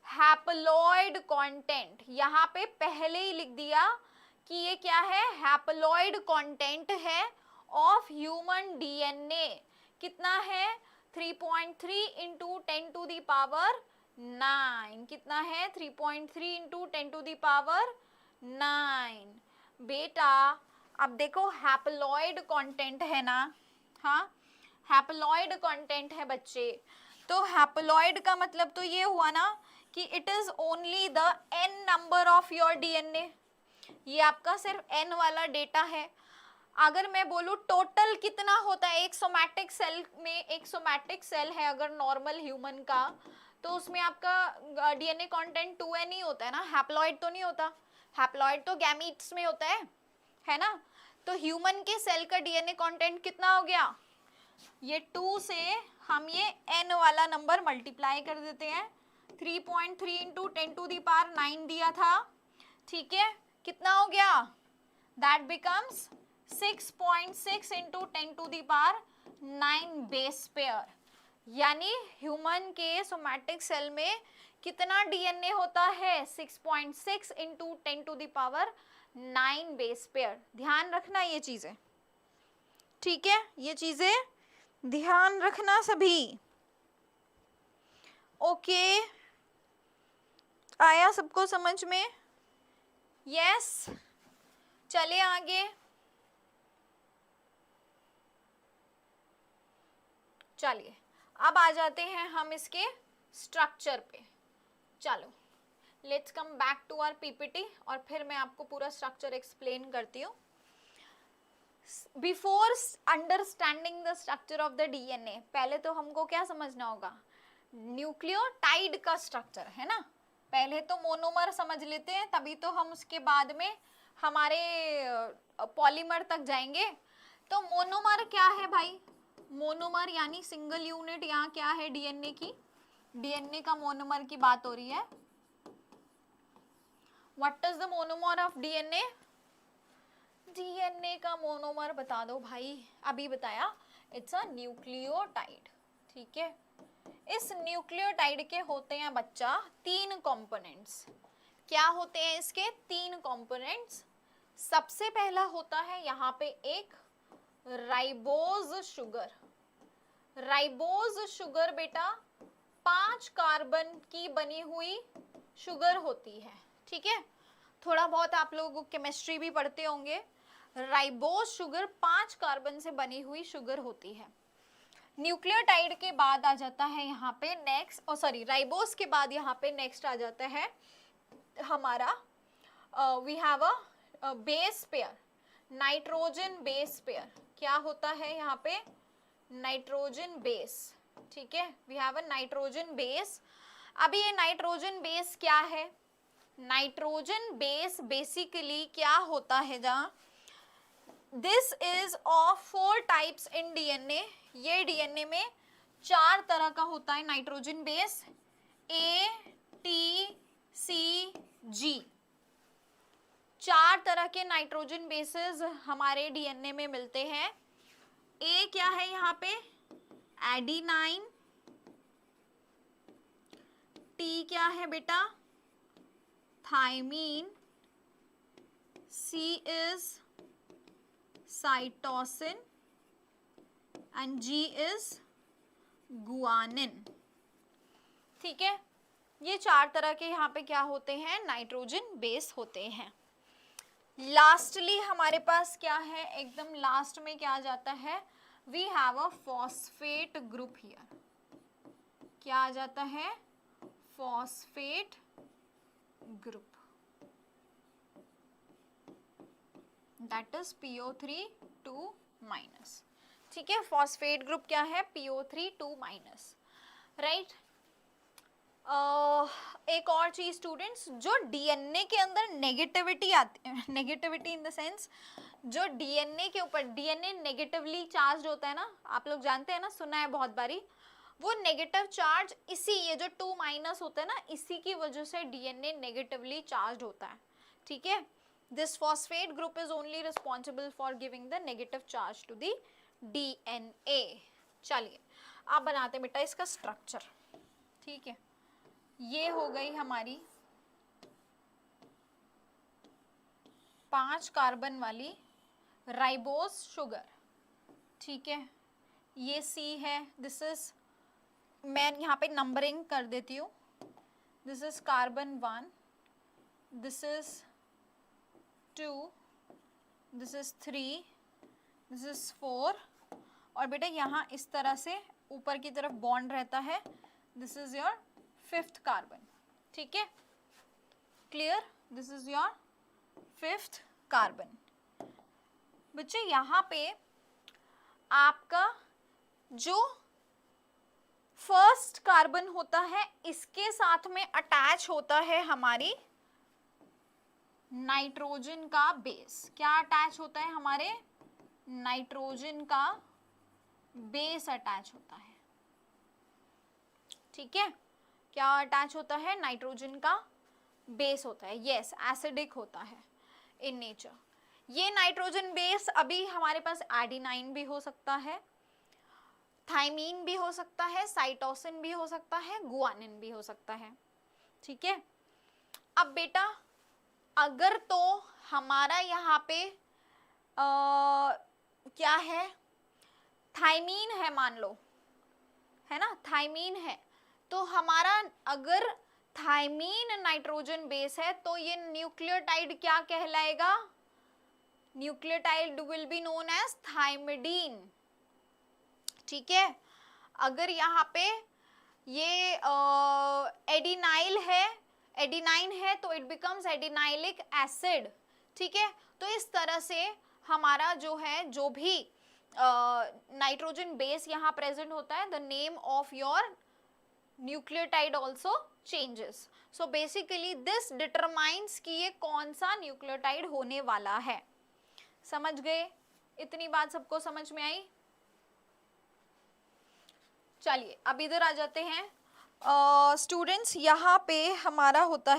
हैप्लॉइड कंटेंट। यहाँ पे पहले ही लिख दिया कि ये क्या है, हैप्लॉइड कंटेंट है ऑफ ह्यूमन डीएनए। कितना है, 3.3 इंटू 10⁻⁹ कितना है, 3.3 इंटू 10⁻⁹। बेटा अब देखो हैप्लॉइड कंटेंट है ना, हाँ हैप्लॉइड कंटेंट है बच्चे, तो हैप्लॉइड का मतलब तो ये हुआ ना कि it is only the n number of your DNA. ये आपका सिर्फ n वाला डेटा है। अगर मैं बोलूँ टोटल कितना होता है एक सोमैटिक सेल में, एक सोमैटिक सेल है अगर नॉर्मल ह्यूमन का, तो उसमें आपका डीएनए कंटेंट 2n ही होता है ना, हैप्लॉइड तो नहीं होता। हैप्लॉइड तो गैमीट्स में होता है ना। तो ह्यूमन के सेल का डीएनए कंटेंट कितना हो गया, ये 2 से हम ये n वाला नंबर मल्टीप्लाई कर देते हैं, 3.3 इंटू 10⁹ दिया था, ठीक है, कितना हो गया, that becomes 6.6 into 10⁹ base pair. यानी ह्यूमन के सोमैटिक सेल में कितना डीएनए होता है, 6.6 इंटू 10⁹ बेस पेयर। ध्यान रखना ये चीजें, ठीक है, ये चीजें ध्यान रखना सभी। ओके, आया सबको समझ में, यस। चले आगे, चलिए अब आ जाते हैं हम इसके स्ट्रक्चर पे। चलो let's come back to our PPT और फिर मैं आपको पूरा स्ट्रक्चर एक्सप्लेन करती हूँ। Before understanding the structure of the DNA, पहले तो हमको क्या समझना होगा, न्यूक्लियोटाइड का स्ट्रक्चर, है ना। पहले तो मोनोमर समझ लेते हैं, तभी तो हम उसके बाद में हमारे पॉलीमर तक जाएंगे। तो मोनोमर क्या है भाई, मोनोमर यानी सिंगल यूनिट। यहाँ क्या है डीएनए की, डीएनए का मोनोमर की बात हो रही है। What is the monomer of DNA, DNA का मोनोमर बता दो भाई, अभी बताया, इट्स अ न्यूक्लियोटाइड। ठीक है, इस न्यूक्लियोटाइड के होते हैं बच्चा 3 कंपोनेंट्स। क्या होते हैं इसके 3 कंपोनेंट्स? सबसे पहला होता है यहाँ पे एक राइबोज शुगर। राइबोज शुगर बेटा 5 कार्बन की बनी हुई शुगर होती है। ठीक है, थोड़ा बहुत आप लोग केमिस्ट्री भी पढ़ते होंगे। राइबोज शुगर 5 कार्बन से बनी हुई शुगर होती है। न्यूक्लियोटाइड के बाद आ जाता है यहाँ पे नेक्स्ट, राइबोज के बाद यहाँ पे नेक्स्ट आ जाता है हमारा we have a base pair, nitrogen base pair. क्या होता है यहाँ पे, नाइट्रोजन बेस। ठीक है, we have a nitrogen base. अभी ये नाइट्रोजन बेस क्या है, नाइट्रोजन बेस बेसिकली क्या होता है, जहाँ this is of 4 types in DNA. ये डीएनए में 4 तरह का होता है nitrogen base, A T C G. 4 तरह के नाइट्रोजन बेसेस हमारे डीएनए में मिलते हैं। ए क्या है यहाँ पे, एडिनाइन। टी क्या है बेटा, thymine. C is cytosine and G is guanine. ठीक है, ये 4 तरह के यहाँ पे क्या होते हैं, नाइट्रोजन बेस होते हैं। लास्टली हमारे पास क्या है, एकदम लास्ट में क्या आ जाता है, we have a phosphate group here. क्या आ जाता है, phosphate group, that is PO3 2 minus. ठीक है, फॉस्फेट ग्रुप क्या है, PO3 2 माइनस, राइट। एक और चीज स्टूडेंट्स, जो डीएनए के अंदर नेगेटिविटी आती है, नेगेटिविटी इन द सेंस, जो डीएनए के ऊपर, डीएनए नेगेटिवली चार्ज होता है ना, आप लोग जानते हैं ना, सुना है बहुत बारी, वो नेगेटिव चार्ज इसी, ये जो 2 माइनस होता है ना, इसी की वजह से डीएनए नेगेटिवली चार्ज होता है। ठीक है, this phosphate group is only responsible for giving the negative charge to the DNA. चलिए आप बनाते हैं बेटा इसका स्ट्रक्चर। ठीक है, ये हो गई हमारी 5 कार्बन वाली राइबोज शुगर। ठीक है, ये सी है, दिस इज, मैं यहाँ पे नंबरिंग कर देती हूँ, this is carbon 1, this is 2, this is 3, this is 4, और बेटा यहाँ इस तरह से ऊपर की तरफ बॉन्ड रहता है, this is your 5th carbon. ठीक है, clear, this is your 5th carbon. बच्चे यहाँ पे आपका जो फर्स्ट कार्बन होता है, इसके साथ में अटैच होता है हमारी नाइट्रोजन का बेस। क्या अटैच होता है, हमारे नाइट्रोजन का बेस अटैच होता है। ठीक है, क्या अटैच होता है, नाइट्रोजन का बेस होता है, यस, एसिडिक होता है इन नेचर। ये नाइट्रोजन बेस अभी हमारे पास एडिनाइन भी हो सकता है, थाइमीन भी हो सकता है, साइटोसिन भी हो सकता है, गुआनिन भी हो सकता है। ठीक है, अब बेटा अगर तो हमारा यहाँ पे क्या है, थाइमीन है मान लो, है ना, थाइमीन है, तो हमारा अगर थाइमीन नाइट्रोजन बेस है तो ये न्यूक्लियोटाइड क्या कहलाएगा, nucleotide will be known as thymidine. ठीक है, अगर यहाँ पे ये एडिनाइन है तो इट बिकम्स एडिनाइलिक एसिड, ठीक है। तो इस तरह से हमारा जो है, जो भी नाइट्रोजन बेस यहाँ प्रेजेंट होता है, the name of your nucleotide also changes. So basically this determines कि ये कौन सा न्यूक्लियोटाइड होने वाला है। समझ गए? इतनी बात सबको समझ में आई? चलिए अब इधर आ जाते हैं स्टूडेंट्स। यहाँ पे हमारा होता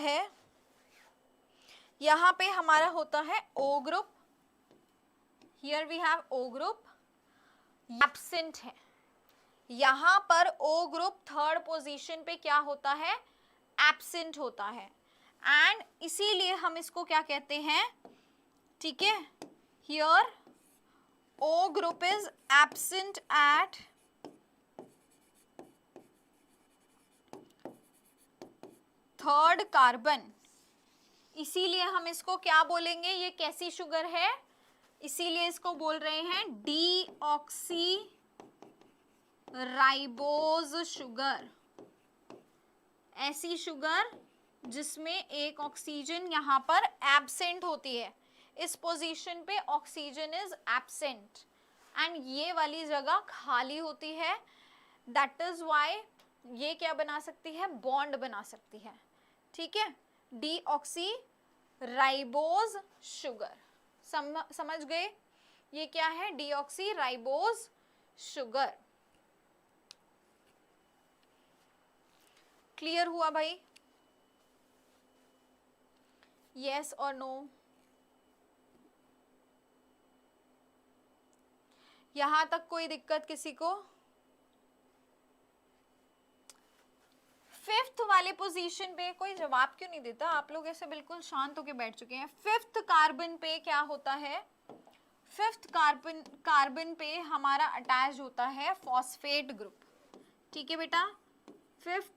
है O group, here we have O group, absent है। यहाँ पर O ग्रुप थर्ड पोजीशन पे क्या होता है? एब्सेंट होता है, एंड इसीलिए हम इसको क्या कहते हैं, ठीक है, here O group is absent at third carbon, इसीलिए हम इसको क्या बोलेंगे, ये कैसी शुगर है, इसीलिए इसको बोल रहे हैं डीऑक्सी राइबोज शुगर। ऐसी शुगर जिसमें एक ऑक्सीजन यहाँ पर एब्सेंट होती है, इस पोजीशन पे ऑक्सीजन इज एब्सेंट एंड ये वाली जगह खाली होती है, दैट इज व्हाई ये क्या बना सकती है, बॉन्ड बना सकती है, ठीक है, डीऑक्सी राइबोज शुगर। समझ गए? ये क्या है? Deoxy ribose sugar. क्लियर हुआ भाई? यस और नो? यहां तक कोई दिक्कत किसी को? फिफ्थ वाले पोजीशन पे कोई जवाब क्यों नहीं देता? आप लोग ऐसे बिल्कुल शांत होके बैठ चुके हैं। फिफ्थ कार्बन पे क्या होता है? फिफ्थ कार्बन पे हमारा अटैच होता है फॉस्फेट ग्रुप, ठीक है बेटा। फिफ्थ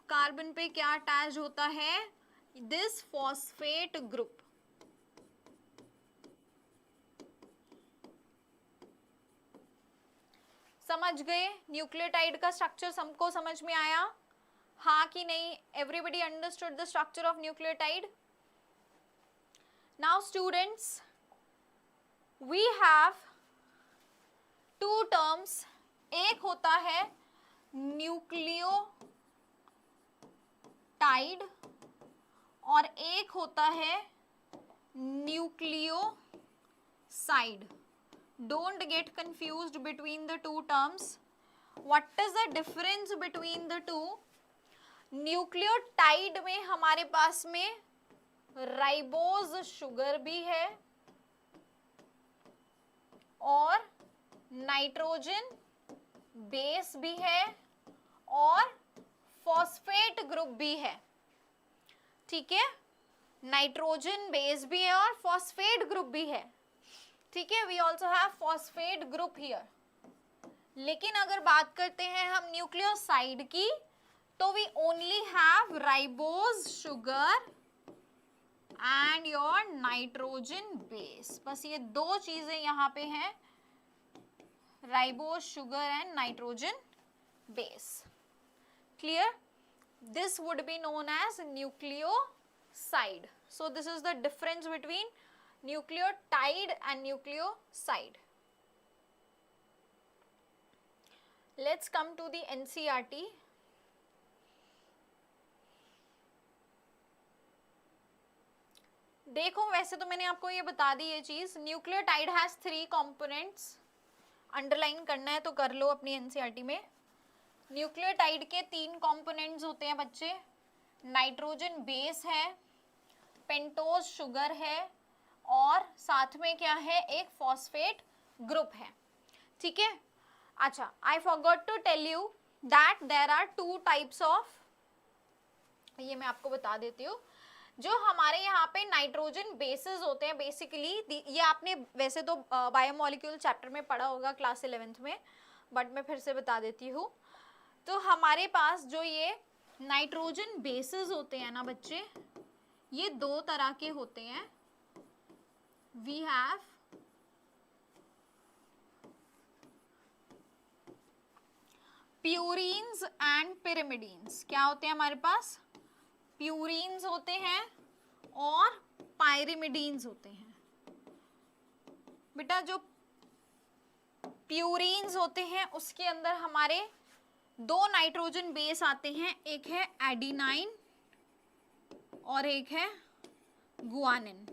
कार्बन पे क्या अटैच होता है? This phosphate group. समझ गए? न्यूक्लियोटाइड का स्ट्रक्चर सबको समझ में आया? हाँ कि नहीं? Everybody understood the structure of nucleotide? Now students, we have two terms. एक होता है न्यूक्लियोटाइड और एक होता है nucleoside. Don't get confused between the two terms. What is the difference between the two? Nucleotide में हमारे पास में राइबोज शुगर भी है और नाइट्रोजन बेस भी है और फॉस्फेट ग्रुप भी है, ठीक है। नाइट्रोजन बेस भी है और फॉस्फेट ग्रुप भी है, ठीक है। We also have phosphate group here. लेकिन अगर बात करते हैं हम न्यूक्लियोसाइड की, तो we only have ribose sugar and your nitrogen base. बस ये दो चीजें यहाँ पे हैं, ribose sugar and nitrogen base. Clear? This would be known as nucleoside. So this is the difference between nucleotide and nucleoside. Let's come to the NCERT. देखो वैसे तो मैंने आपको ये बता दी ये चीज। Nucleotide has 3 components. अंडरलाइन करना है तो कर लो अपनी एनसीईआरटी में। न्यूक्लियोटाइड के 3 कंपोनेंट्स होते हैं बच्चे। नाइट्रोजन बेस है, पेंटोज शुगर है और साथ में क्या है, एक फॉस्फेट ग्रुप है, ठीक है। अच्छा, I forgot to tell you that there are 2 types of, ये मैं आपको बता देती हूँ। जो हमारे यहाँ पे नाइट्रोजन बेसेस होते हैं, बेसिकली ये आपने वैसे तो बायोमोलिक्यूल चैप्टर में पढ़ा होगा क्लास 11th में, बट मैं फिर से बता देती हूँ। तो हमारे पास जो ये नाइट्रोजन बेसेस होते हैं ना बच्चे, ये 2 तरह के होते हैं। वी हैव प्यूरीन्स एंड पिरिमिडीन्स क्या होते हैं हमारे पास? प्यूरीन्स होते हैं और पायरिमिडीन्स होते हैं। बेटा जो प्यूरीन्स होते हैं उसके अंदर हमारे दो नाइट्रोजन बेस आते हैं, एक है एडिनाइन और एक है गुआनिन।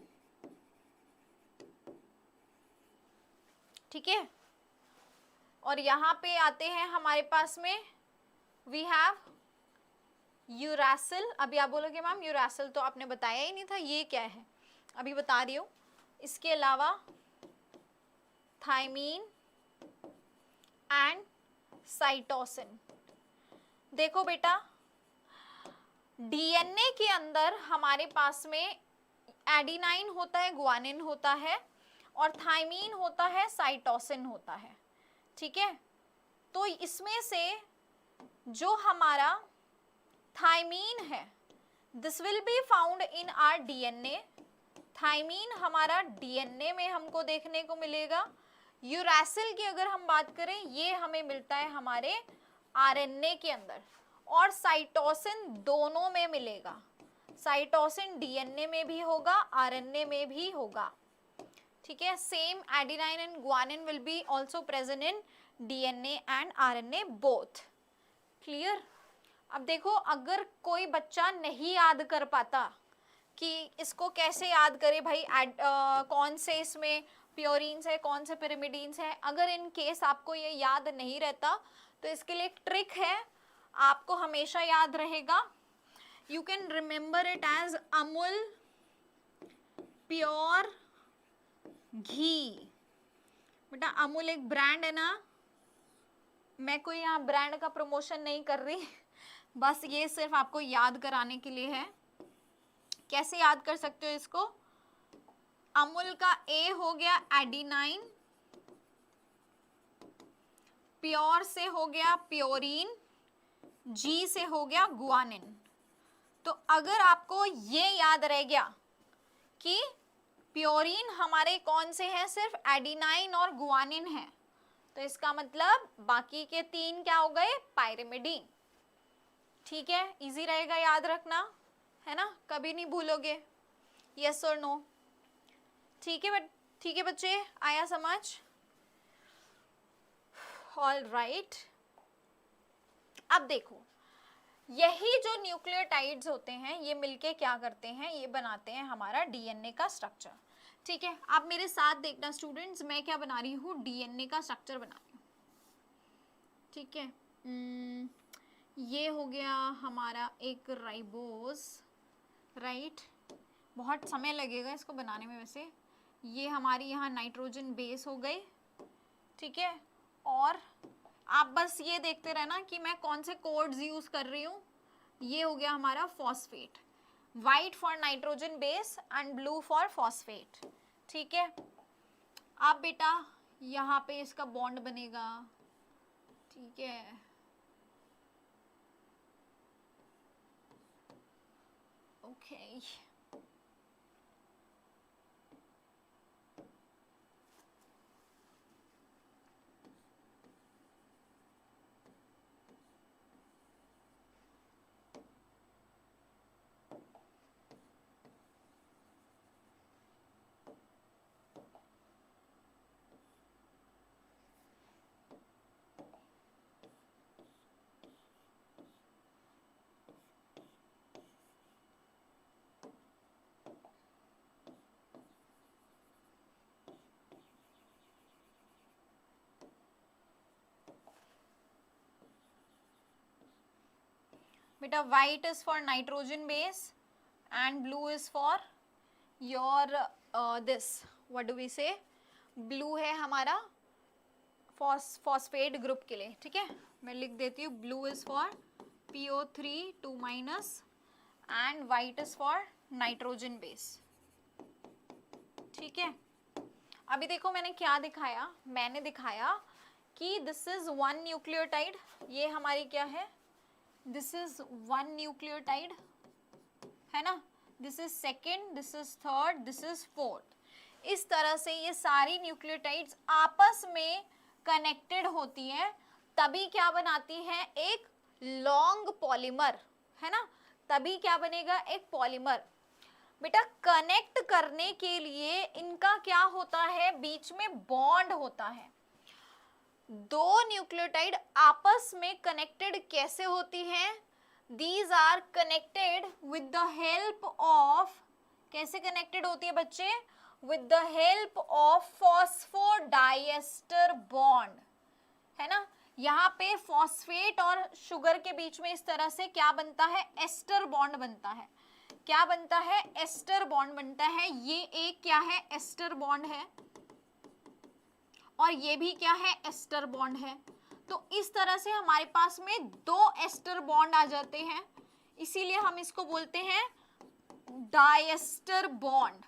ठीक है, और यहां पे आते हैं हमारे पास में वी हैव यूरासिल। अभी आप बोलोगे मैम यूरासिल तो आपने बताया ही नहीं था, ये क्या है? अभी बता रही हूं। इसके अलावा थायमीन एंड साइटोसिन। देखो बेटा, डीएनए के अंदर हमारे पास में एडिनाइन होता है, गुआनिन होता है और थायमीन होता है, साइटोसिन होता है। ठीक है, तो इसमें से जो हमारा थायमीन है this will be found in our DNA. Thymine हमारा डीएनए में हमको देखने को मिलेगा। यूरासिल की अगर हम बात करें ये हमें मिलता है हमारे आरएनए के अंदर, और साइटोसिन दोनों में मिलेगा। साइटोसिन डीएनए में भी होगा, आरएनए में भी होगा। ठीक है, same adenine and guanine will be also present in DNA and RNA both. Clear? अब देखो, अगर कोई बच्चा नहीं याद कर पाता कि इसको कैसे याद करे भाई, कौन से इसमें प्योरीन्स है, कौन से पिरिमिडीन्स है, अगर इन केस आपको ये याद नहीं रहता तो इसके लिए एक ट्रिक है, आपको हमेशा याद रहेगा। You can remember it as Amul pure ghee. बेटा अमूल एक ब्रांड है ना, मैं कोई यहाँ ब्रांड का प्रमोशन नहीं कर रही, बस ये सिर्फ आपको याद कराने के लिए है। कैसे याद कर सकते हो इसको? अमूल का ए हो गया एडिनाइन, प्योर से हो गया प्योरीन, जी से हो गया गुआनिन। तो अगर आपको ये याद रह गया कि प्योरीन हमारे कौन से हैं, सिर्फ एडिनाइन और गुआनिन है, तो इसका मतलब बाकी के तीन क्या हो गए? पायरिमिडीन। ठीक है, इजी रहेगा याद रखना, है ना, कभी नहीं भूलोगे। यस और नो? ठीक है, ठीक है बच्चे, आया समझ? All right. अब देखो, यही जो न्यूक्लियोटाइड्स होते हैं ये मिलके क्या करते हैं? ये बनाते हैं हमारा डीएनए का स्ट्रक्चर। ठीक है, आप मेरे साथ देखना स्टूडेंट्स, मैं क्या बना रही हूँ? डीएनए का स्ट्रक्चर बना रही हूँ। ठीक है, ये हो गया हमारा एक राइबोस, राइट? बहुत समय लगेगा इसको बनाने में वैसे। ये हमारी यहाँ नाइट्रोजन बेस हो गई। ठीक है, और आप बस ये देखते रहना कि मैं कौन से कोड्स यूज कर रही हूँ। ये हो गया हमारा phosphate, white for nitrogen base and blue for phosphate. ठीक है, आप बेटा यहाँ पे इसका बॉन्ड बनेगा। ठीक है, ओके। बेटा white is for nitrogen base and blue is for your this what do we say, blue है हमारा फॉस्फेट ग्रुप के लिए। ठीक है, मैं लिख देती हूँ, blue is for PO3 2- and white is for nitrogen base. ठीक है, अभी देखो मैंने क्या दिखाया, मैंने दिखाया कि दिस इज वन न्यूक्लियोटाइड, ये हमारी क्या है, दिस इज वन न्यूक्लियोटाइड, है ना, this is second, this is third, this is fourth. इस तरह से ये सारी न्यूक्लियोटाइड्स आपस में कनेक्टेड होती हैं, तभी क्या बनाती हैं, एक लॉन्ग पॉलीमर, है ना, तभी क्या बनेगा, एक पॉलीमर। बेटा कनेक्ट करने के लिए इनका क्या होता है, बीच में बॉन्ड होता है। दो न्यूक्लियोटाइड आपस में कनेक्टेड कैसे होती हैं, these are connected with the help of, कैसे कनेक्टेड होती है बच्चे, with the help of phosphodiester bond, है ना। यहाँ पे फॉस्फेट और शुगर के बीच में इस तरह से क्या बनता है, एस्टर बॉन्ड बनता है। क्या बनता है, एस्टर बॉन्ड बनता है। ये एक क्या है, एस्टर बॉन्ड है, और ये भी क्या है, एस्टर बॉन्ड है। तो इस तरह से हमारे पास में दो एस्टर बॉन्ड आ जाते हैं, इसीलिए हम इसको बोलते हैं डायएस्टर बॉन्ड।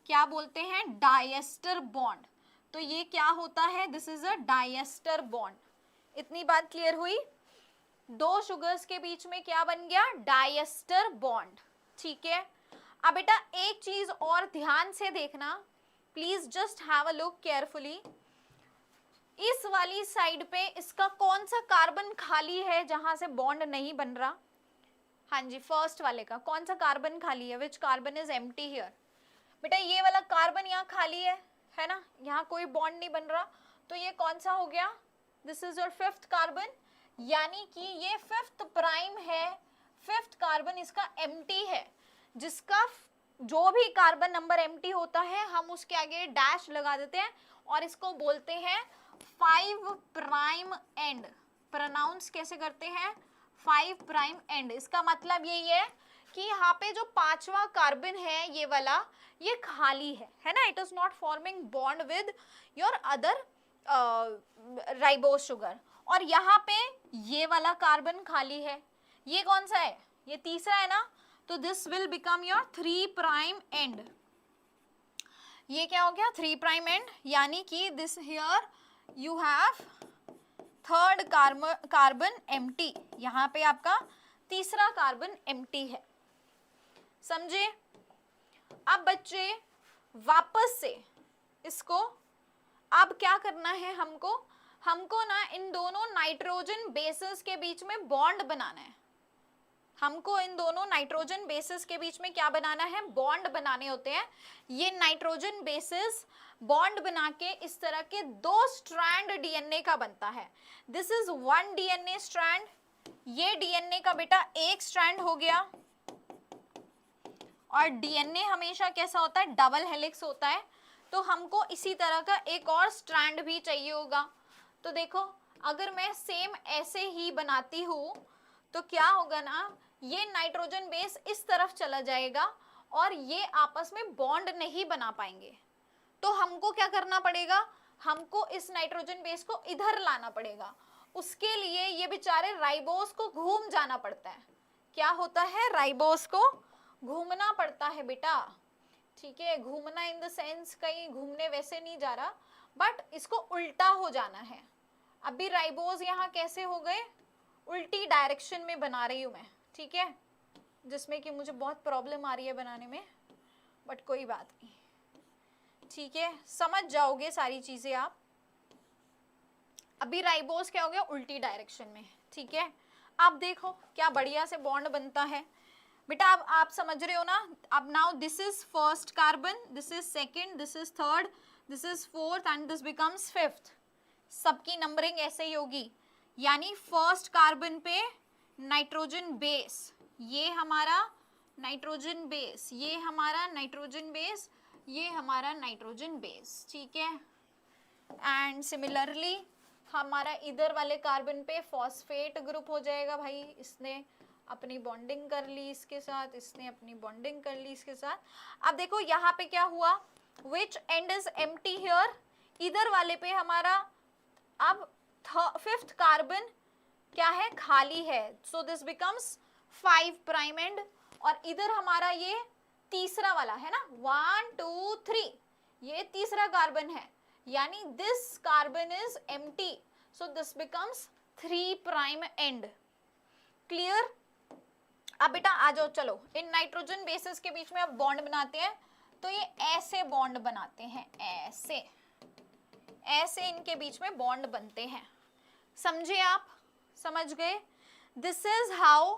क्या बोलते हैं, डायएस्टर बॉन्ड। तो ये क्या होता है, दिस इज अ डायएस्टर बॉन्ड। इतनी बात क्लियर हुई। दो शुगर्स के बीच में क्या बन गया, डायएस्टर बॉन्ड, ठीक है। अब बेटा एक चीज और ध्यान से देखना, please just have a look carefully. इस वाली साइड पे इसका कौन सा कार्बन खाली है जहां से बॉन्ड नहीं बन रहा, हाँ जी फर्स्ट वाले का कौन सा कार्बन खाली है, which carbon is empty here. बेटा ये वाला कार्बन यहाँ खाली है ना, यहाँ कोई बॉन्ड नहीं बन रहा, तो ये कौन सा हो गया, this is your fifth carbon, यानी कि ये फिफ्थ प्राइम है, फिफ्थ कार्बन इसका एम्प्टी है। जिसका जो भी कार्बन नंबर एम्प्टी होता है हम उसके आगे डैश लगा देते हैं और इसको बोलते हैं 5 प्राइम एंड। प्रोनाउंस कैसे करते हैं, 5 प्राइम एंड। इसका मतलब यही है कि यहाँ पे जो पांचवा कार्बन है ये वाला, ये खाली है ना, it is not forming bond with your other ribose sugar. और यहाँ पे ये वाला कार्बन खाली है, ये कौन सा है, ये तीसरा है ना, तो this will become your 3 prime and. ये क्या हो गया, 3 प्राइम एंड, यानी कि this here you have third carbon empty, यहाँ पे आपका तीसरा कार्बन एम्प्टी है, समझे। अब बच्चे वापस से इसको अब क्या करना है हमको ना इन दोनों नाइट्रोजन बेसेस के बीच में बॉन्ड बनाना है। हमको इन दोनों नाइट्रोजन बेसेस के बीच में क्या बनाना है, बॉन्ड बनाने होते हैं। ये नाइट्रोजन बेसेस बॉन्ड बना के इस तरह के 2 स्ट्रैंड डीएनए का बनता है। दिस इज 1 डीएनए स्ट्रैंड, ये डीएनए का बेटा एक स्ट्रैंड हो गया। और डीएनए हमेशा कैसा होता है, डबल हेलिक्स होता है, तो हमको इसी तरह का एक और स्ट्रैंड भी चाहिए होगा। तो देखो अगर मैं सेम ऐसे ही बनाती हूँ तो क्या होगा ना, ये नाइट्रोजन बेस इस तरफ चला जाएगा और ये आपस में बॉन्ड नहीं बना पाएंगे। तो हमको क्या करना पड़ेगा, हमको इस नाइट्रोजन बेस को इधर लाना पड़ेगा। उसके लिए ये बेचारे राइबोस को घूम जाना पड़ता है। क्या होता है, राइबोस को घूमना पड़ता है बेटा, ठीक है। घूमना इन द सेंस कहीं घूमने वैसे नहीं जा रहा, बट इसको उल्टा हो जाना है। अभी राइबोस यहाँ कैसे हो गए, उल्टी डायरेक्शन में बना रही हूँ मैं, ठीक है, जिसमें कि मुझे बहुत प्रॉब्लम आ रही है बनाने में, बट कोई बात नहीं, ठीक है, समझ जाओगे सारी चीजें आप। अभी राइबोस क्या हो गया, उल्टी डायरेक्शन में, ठीक है। अब देखो क्या बढ़िया से बॉन्ड बनता है बेटा, अब आप समझ रहे हो ना। अब now this is first carbon, this is second, this is third, this is fourth and this becomes fifth. सबकी नंबरिंग ऐसे ही होगी, यानी फर्स्ट कार्बन पे नाइट्रोजन बेस, ये हमारा नाइट्रोजन बेस, ये हमारा नाइट्रोजन बेस, ये हमारा नाइट्रोजन बेस, ठीक है। एंड सिमिलरली हमारा इधर वाले कार्बन पे फॉस्फेट ग्रुप हो जाएगा। भाई इसने अपनी बॉन्डिंग कर ली इसके साथ, इसने अपनी बॉन्डिंग कर ली इसके साथ। अब देखो यहाँ पे क्या हुआ, विच एंड इज एम्प्टी हियर, इधर वाले पे हमारा अब फिफ्थ कार्बन क्या है, खाली है, so this becomes 5 prime and. और इधर हमारा ये तीसरा वाला है ना, 1 2 3, ये तीसरा कार्बन है, यानी this carbon is empty, so this becomes 3 prime and. Clear. अब बेटा आ जाओ, चलो इन नाइट्रोजन बेसेस के बीच में अब बॉन्ड बनाते हैं। तो ये ऐसे बॉन्ड बनाते हैं, ऐसे ऐसे इनके बीच में बॉन्ड बनते हैं, समझे आप? समझ गए? This is how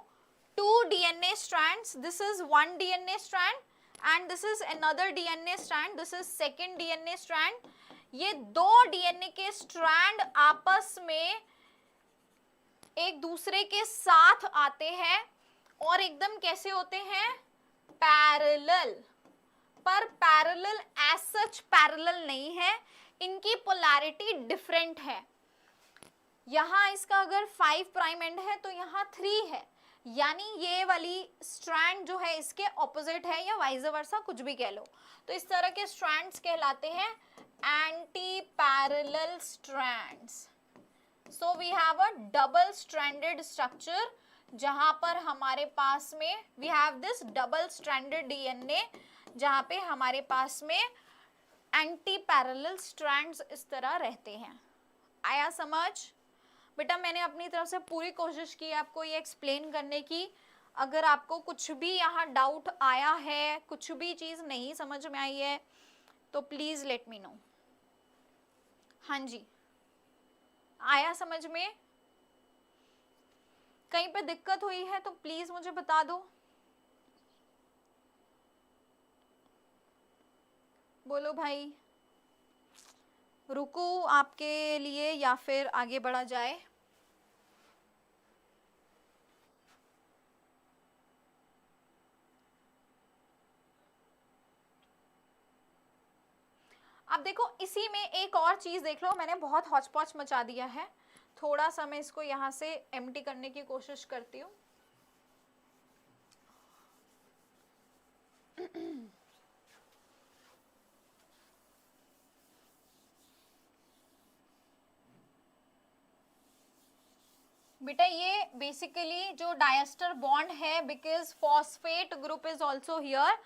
two DNA strands, this is one DNA strand and this is another DNA strand, this is second DNA strand. ये दो डीएनए के स्ट्रैंड आपस में एक दूसरे के साथ आते हैं और एकदम कैसे होते हैं? पैरेलल। पर पैरेलल एज सच पैरेलल नहीं है, इनकी पोलैरिटी डिफरेंट है। यहां इसका अगर 5 प्राइम एंड है तो यहाँ 3 है, यानी ये वाली स्ट्रैंड जो है इसके ऑपोजिट है, या वाइस वर्सा कुछ भी कह लो। तो इस तरह के स्ट्रैंड्स कहलाते हैं anti parallel strands. So we have a double stranded structure, जहां पर हमारे पास में we have this double stranded DNA, जहां पे हमारे पास में एंटी पैरेलल स्ट्रैंड्स इस तरह रहते हैं। आया समझ? बेटा मैंने अपनी तरफ से पूरी कोशिश की आपको ये एक्सप्लेन करने की। अगर आपको कुछ भी यहाँ डाउट आया है, कुछ भी चीज़ नहीं समझ में आई है, तो प्लीज़ लेट मी नो। हाँ जी, आया समझ में? कहीं पे दिक्कत हुई है तो प्लीज़ मुझे बता दो। बोलो भाई, रुकूं आपके लिए या फिर आगे बढ़ा जाए? अब देखो इसी में एक और चीज देख लो, मैंने बहुत हौच पौच मचा दिया है, थोड़ा सा मैं इसको यहाँ से एम्प्टी करने की कोशिश करती हूँ। बेटा ये बेसिकली जो डायस्टर बॉन्ड है, because phosphate group is also here,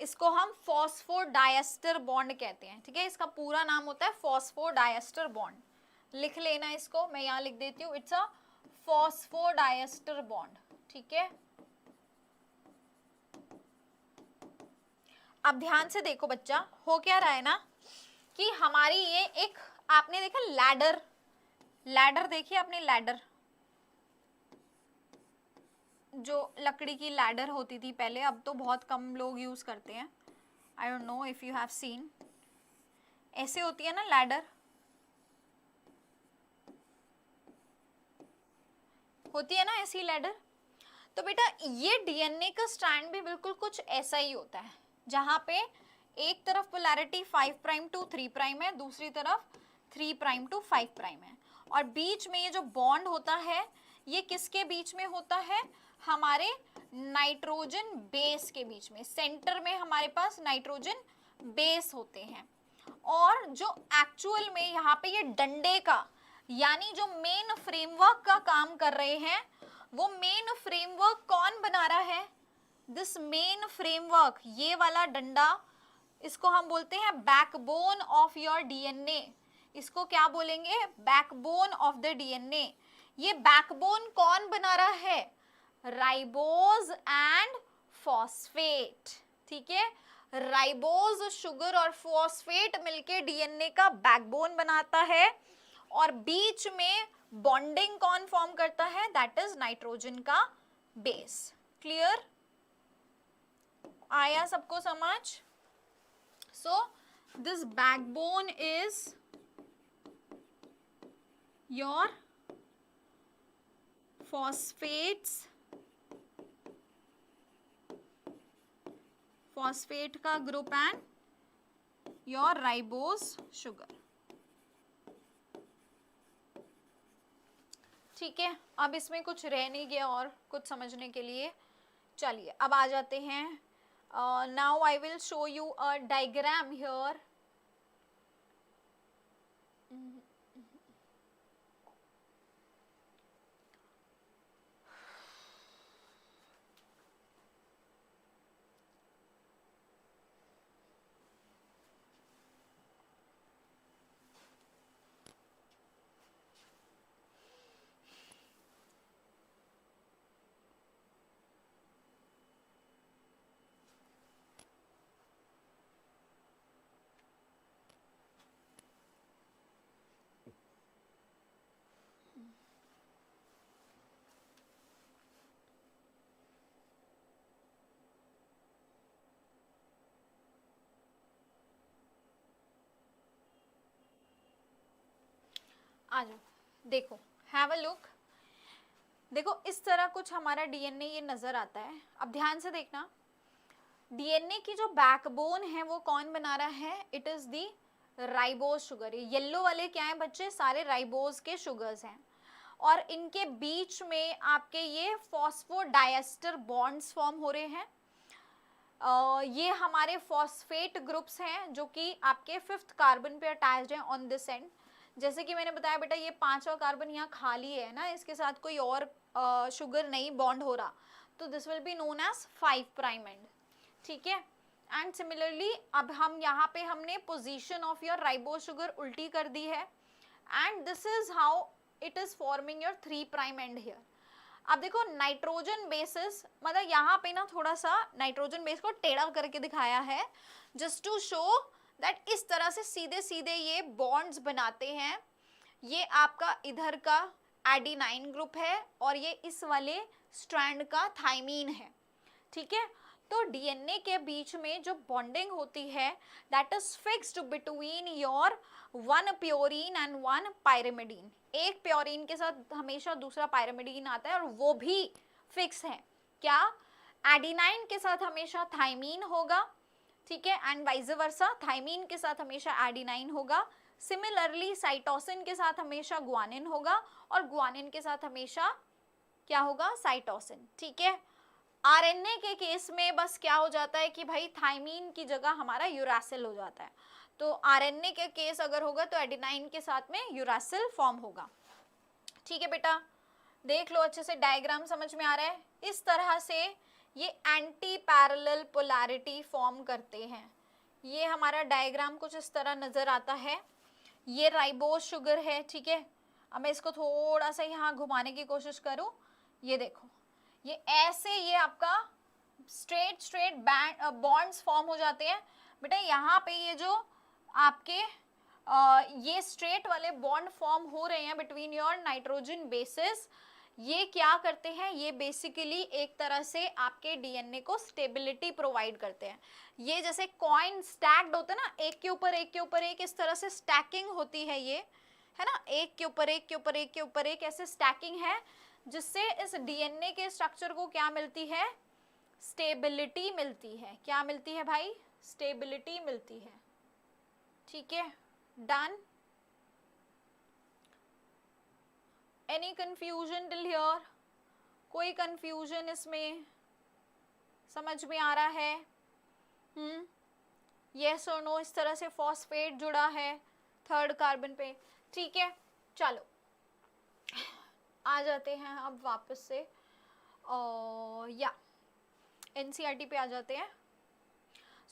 इसको हम फॉस्फोडायस्टर बॉन्ड कहते हैं। ठीक है, इसका पूरा नाम होता है फॉस्फोडायस्टर बॉन्ड। लिख लेना इसको, मैं यहाँ लिख देती हूँ, इट्स अ फॉस्फोडायस्टर बॉन्ड। ठीक है, अब ध्यान से देखो बच्चा, हो क्या रहा है ना कि हमारी ये एक, आपने देखा लैडर, लैडर देखी आपने? लैडर जो लकड़ी की लैडर होती थी पहले, अब तो बहुत कम लोग यूज करते हैं। I don't know if you have seen, ऐसे होती है ना लैडर, होती है ना ऐसी लैडर। तो बेटा ये डीएनए का स्ट्रैंड भी बिल्कुल कुछ ऐसा ही होता है, जहां पे एक तरफ पोलैरिटी 5 प्राइम टू 3 प्राइम है, दूसरी तरफ 3 प्राइम टू 5 प्राइम है, और बीच में ये जो बॉन्ड होता है ये किसके बीच में होता है? हमारे नाइट्रोजन बेस के बीच में, सेंटर में हमारे पास नाइट्रोजन बेस होते हैं। और जो एक्चुअल में यहाँ पे ये डंडे का, यानी जो मेन फ्रेमवर्क का काम कर रहे हैं, वो मेन फ्रेमवर्क कौन बना रहा है? दिस मेन फ्रेमवर्क, ये वाला डंडा, इसको हम बोलते हैं बैकबोन ऑफ योर डीएनए। इसको क्या बोलेंगे? Backbone of the DNA. ये बैकबोन कौन बना रहा है? Ribose and phosphate. ठीक है, राइबोज शुगर और फॉस्फेट मिलके डीएनए का बैकबोन बनाता है, और बीच में बॉन्डिंग कौन फॉर्म करता है? दैट इज नाइट्रोजन का बेस। क्लियर? आया सबको समझ? So this backbone is your phosphates, phosphate का group and your ribose sugar. ठीक है, अब इसमें कुछ रह नहीं गया और कुछ समझने के लिए। चलिए अब आ जाते हैं, now I will show you a diagram here. आ जाओ, देखो, हैव अ लुक। देखो इस तरह कुछ हमारा डीएनए ये नजर आता है। अब ध्यान से देखना, डीएनए की जो बैकबोन है वो कौन बना रहा है? It is the ribose sugar. ये येलो वाले क्या है बच्चे? सारे राइबोज के शुगर्स हैं, और इनके बीच में आपके ये फॉस्फोडाइएस्टर बॉन्ड्स फॉर्म हो रहे हैं। ये हमारे फॉस्फेट ग्रुप्स हैं जो कि आपके 5th कार्बन पे अटैच्ड हैं ऑन दिस एंड। जैसे कि मैंने बताया बेटा, ये 5वां कार्बन यहाँ खाली है ना, इसके साथ कोई और शुगर नहीं बॉन्ड हो रहा, तो this will be known as 5 prime end, ठीक है। एंड सिमिलरली अब हम यहाँ पे हमने position of your ribose sugar उल्टी कर दी है, and this is how it is forming your 3 prime end here. अब देखो नाइट्रोजन बेसिस, मतलब यहाँ पे ना थोड़ा सा नाइट्रोजन बेस को टेढ़ा करके दिखाया है, जस्ट टू शो दैट इस तरह से सीधे सीधे ये बॉन्ड्स बनाते हैं। ये आपका इधर का एडिनाइन ग्रुप है और ये इस वाले स्ट्रैंड का थाइमीन है, ठीक है। तो डीएनए के बीच में जो बॉन्डिंग होती है that is fixed between your 1 purine and 1 pyrimidine. एक प्योरीन के साथ हमेशा दूसरा पायरिमिडीन आता है और वो भी फिक्स है। क्या? एडिनाइन के साथ हमेशा थाइमीन होगा, ठीक है, एंड वाइस वर्सा, थाइमीन के साथ हमेशा एडिनाइन होगा। सिमिलरली साइटोसिन के साथ हमेशा ग्वानिन होगा और ग्वानिन के साथ हमेशा क्या होगा? साइटोसिन, ठीक है। आरएनए के केस में बस क्या हो जाता है कि भाई थाइमीन की जगह हमारा यूरासिल हो जाता है। तो आरएनए के केस अगर होगा तो एडिनाइन के साथ में यूरासिल फॉर्म होगा, ठीक है बेटा। देख लो अच्छे से, डायग्राम समझ में आ रहा है? इस तरह से ये एंटी पैरेलल पोलैरिटी फॉर्म करते हैं। ये हमारा डायग्राम कुछ इस तरह नजर आता है। ये राइबोज शुगर है, ठीक है। अब मैं इसको थोड़ा सा यहाँ घुमाने की कोशिश करूँ, ये देखो, ये ऐसे ये आपका स्ट्रेट बॉन्ड्स फॉर्म हो जाते हैं बेटा। यहाँ पे ये जो आपके ये स्ट्रेट वाले बॉन्ड फॉर्म हो रहे हैं बिटवीन योर नाइट्रोजन बेसिस, ये क्या करते हैं? ये बेसिकली एक तरह से आपके डीएनए को स्टेबिलिटी प्रोवाइड करते हैं। ये जैसे कॉइन स्टैक्ड होते हैं ना, एक के ऊपर एक के ऊपर एक, इस तरह से स्टैकिंग होती है ये, है ना, एक के ऊपर एक के ऊपर एक के ऊपर एक, ऐसे स्टैकिंग है, जिससे इस डीएनए के स्ट्रक्चर को क्या मिलती है? स्टेबिलिटी मिलती है। क्या मिलती है भाई? स्टेबिलिटी मिलती है, ठीक है। Done? Any confusion till here? कोई कंफ्यूजन इसमें? समझ में आ रहा है? यस और नो? इस तरह से फॉस्फेट जुड़ा है 3rd कार्बन पे, ठीक है। चलो आ जाते हैं अब वापस से या एनसीईआरटी पे आ जाते हैं।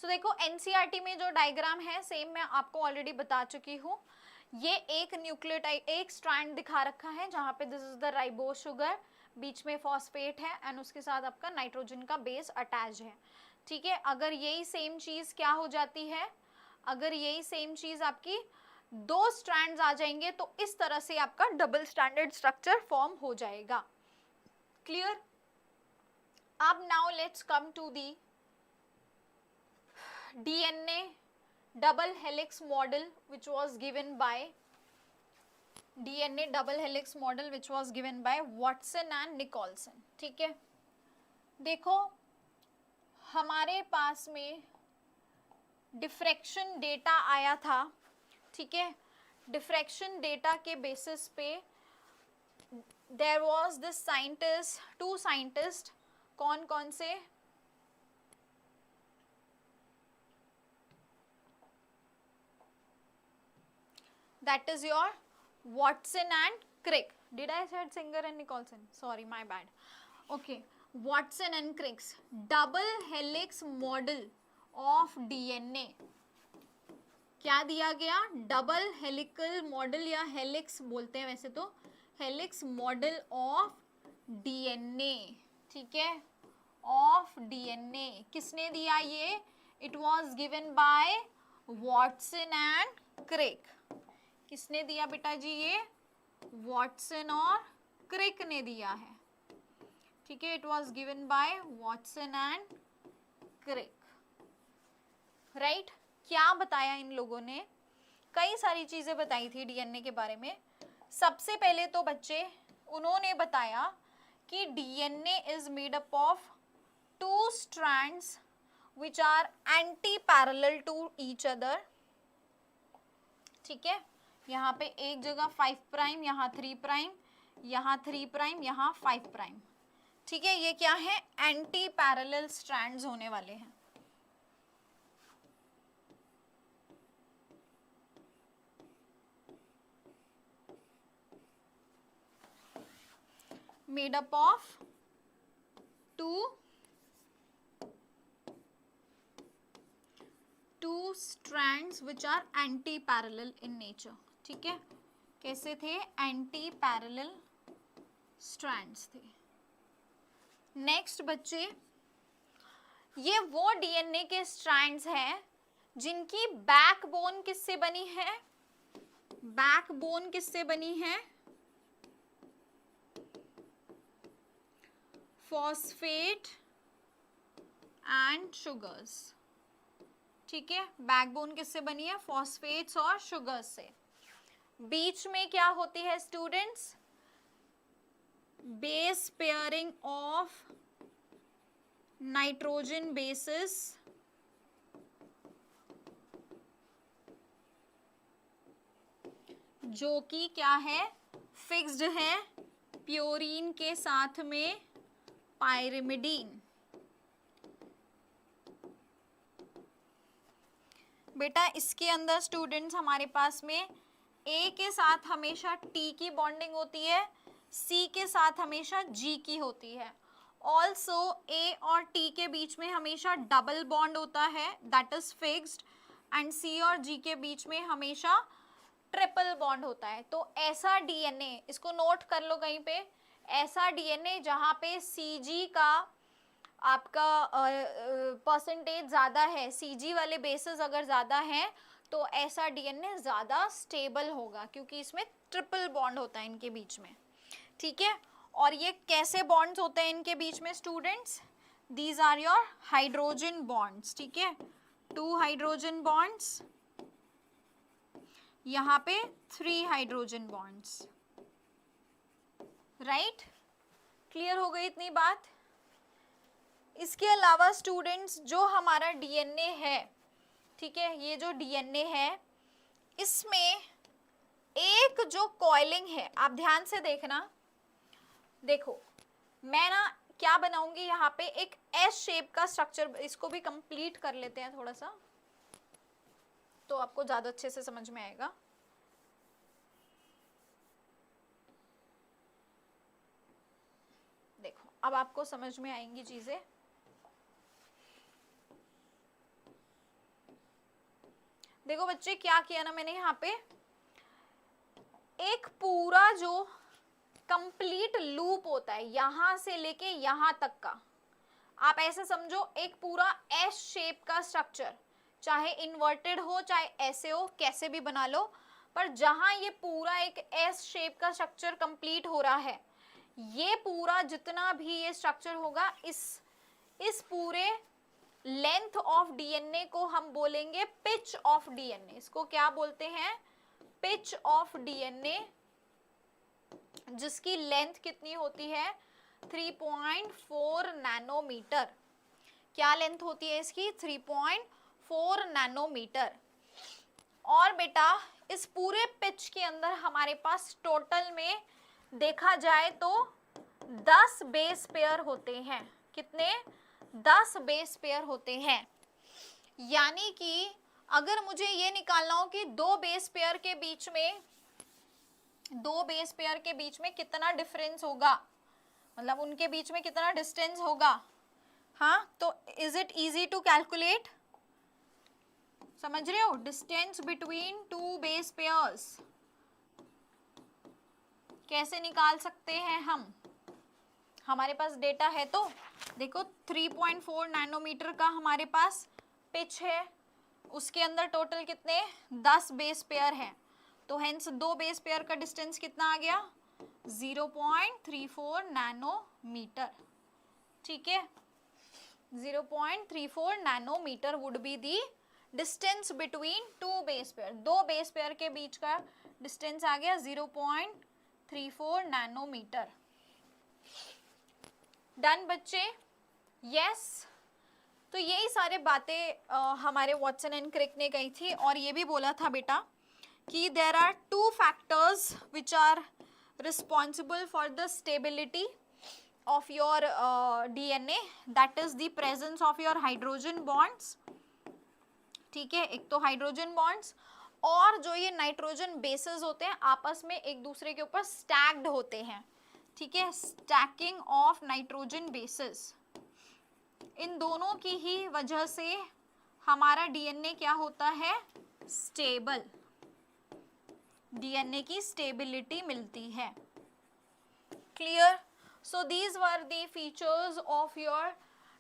सो देखो एनसीईआरटी में जो डायग्राम है सेम मैं आपको ऑलरेडी बता चुकी हूँ। ये एक न्यूक्लियोटाइड, एक स्ट्रैंड दिखा रखा है जहाँ पे this is the ribose sugar, बीच में फॉस्फेट है एंड उसके साथ आपका नाइट्रोजन का बेस अटैच है, ठीक है। अगर यही सेम चीज क्या हो जाती है, अगर यही सेम चीज आपकी 2 स्ट्रैंड्स आ जाएंगे तो इस तरह से आपका डबल स्टैंडर्ड स्ट्रक्चर फॉर्म हो जाएगा। क्लियर? अब now let's come to the DNA double helix model which was given by DNA double helix model which was given by Watson and Nicholson, ठीक है। देखो हमारे पास में डिफ्रैक्शन डेटा आया था, ठीक है। डिफ्रैक्शन डेटा के बेसिस पे there was this scientist, 2 scientist, कौन कौन से? That is your Watson and Crick. Did I said Singer and Nicholson? Sorry, my bad. Okay, Watson and Crick's double helix model of DNA. क्या दिया गया? Double helical model या helix बोलते हैं वैसे तो, हेलिक्स मॉडल ऑफ डीएनए, ठीक है, ऑफ डीएनए। किसने दिया ये? It was given by Watson and Crick. किसने दिया बेटा जी? ये वॉटसन और क्रिक ने दिया है, ठीक है। It was given by Watson and Crick, right. क्या बताया इन लोगों ने? कई सारी चीजें बताई थी डीएनए के बारे में। सबसे पहले तो बच्चे उन्होंने बताया कि DNA is made up of 2 strands which are anti parallel to each other. ठीक है, यहाँ पे एक जगह 5 प्राइम, यहाँ 3 प्राइम, यहाँ 3 प्राइम, यहाँ 5 प्राइम. ठीक है, ये क्या है, एंटी पैरेलल स्ट्रैंड्स होने वाले हैं. Made up of 2 strands which are anti parallel in nature. ठीक है, कैसे थे, एंटी पैरेलल स्ट्रैंड्स थे. नेक्स्ट बच्चे, ये वो डीएनए के स्ट्रैंड्स हैं जिनकी बैकबोन किससे बनी है, बैकबोन किससे बनी है, फॉस्फेट एंड शुगर्स. ठीक है, बैकबोन किससे बनी है, फॉस्फेट्स और शुगर्स से. बीच में क्या होती है students, base pairing of nitrogen bases जो कि क्या है, फिक्स्ड है प्योरीन के साथ में पायरिमिडीन. बेटा इसके अंदर स्टूडेंट्स हमारे पास में ए के साथ हमेशा टी की बॉन्डिंग होती है, सी के साथ हमेशा जी की होती है. ऑल्सो ए और टी के बीच में हमेशा डबल बॉन्ड होता है, दैट इज फिक्स्ड, एंड सी और जी के बीच में हमेशा ट्रिपल बॉन्ड होता है. तो ऐसा डीएनए, इसको नोट कर लो कहीं पे, ऐसा डीएनए जहाँ पे सीजी का आपका परसेंटेज ज़्यादा है, सीजी वाले बेसिस अगर ज़्यादा हैं तो ऐसा डीएनए ज़्यादा स्टेबल होगा, क्योंकि इसमें ट्रिपल बॉन्ड होता है इनके बीच में. ठीक है, और ये कैसे बॉन्ड्स होते हैं इनके बीच में students, these are your hydrogen bonds. ठीक है, 2 हाइड्रोजन बॉन्ड्स, यहाँ पे 3 हाइड्रोजन बॉन्ड्स. राइट, क्लियर हो गई इतनी बात. इसके अलावा स्टूडेंट्स जो हमारा डीएनए है, ठीक है, ये जो डीएनए है इसमें एक जो कॉइलिंग है, आप ध्यान से देखना, देखो मैं ना क्या बनाऊंगी यहाँ पे, एक एस शेप का स्ट्रक्चर, इसको भी कंप्लीट कर लेते हैं थोड़ा सा तो आपको ज्यादा अच्छे से समझ में आएगा. देखो अब आपको समझ में आएंगी चीजें. देखो बच्चे क्या किया ना मैंने यहाँ पे, एक पूरा जो कंप्लीट लूप होता है यहां से लेके यहां तक का, आप ऐसे समझो एक पूरा एस शेप का स्ट्रक्चर, चाहे इन्वर्टेड हो चाहे ऐसे हो, कैसे भी बना लो, पर जहां ये पूरा एक एस शेप का स्ट्रक्चर कंप्लीट हो रहा है, ये पूरा जितना भी ये स्ट्रक्चर होगा, इस पूरे लेंथ ऑफ डीएनए को हम बोलेंगे पिच ऑफ डीएनए. इसको क्या बोलते हैं, पिच ऑफ डीएनए, जिसकी लेंथ कितनी होती है, 3.4 नैनोमीटर. क्या लेंथ होती है इसकी, 3.4 नैनोमीटर. और बेटा इस पूरे पिच के अंदर हमारे पास टोटल में देखा जाए तो 10 बेस पेयर होते हैं. कितने, 10 बेस पेयर होते हैं. यानी कि अगर मुझे ये निकालना हो कि दो बेस पेयर के बीच में कितना डिफरेंस होगा, मतलब उनके बीच में कितना डिस्टेंस होगा, हाँ, तो is it easy to calculate, समझ रहे हो, डिस्टेंस बिटवीन 2 बेस पेयर्स कैसे निकाल सकते हैं हम, हमारे पास डेटा है. तो देखो 3.4 नैनोमीटर का हमारे पास पिच है, उसके अंदर टोटल कितने, 10 बेस पेयर हैं, तो हेंस 2 बेस पेयर का डिस्टेंस कितना आ गया, 0.34 नैनोमीटर. ठीक है, 0.34 nanometre would be the distance between two base pair, दो बेस पेयर के बीच का डिस्टेंस आ गया 0.34 नैनोमीटर। डन बच्चे? यस। तो यही सारे बातें हमारे वॉटसन एंड क्रिक ने कही थी, और ये भी बोला था बेटा कि there are two factors which are responsible for the stability of your DNA, that is the presence of your hydrogen bonds, ठीक है, एक तो हाइड्रोजन बॉन्ड्स, और जो ये नाइट्रोजन बेसेस होते हैं आपस में एक दूसरे के ऊपर स्टैक्ड होते हैं, ठीक है, स्टैकिंग ऑफ नाइट्रोजन बेसेस, इन दोनों की ही वजह से हमारा डीएनए क्या होता है, स्टेबल, डीएनए की स्टेबिलिटी मिलती है। Clear? So these were the features of your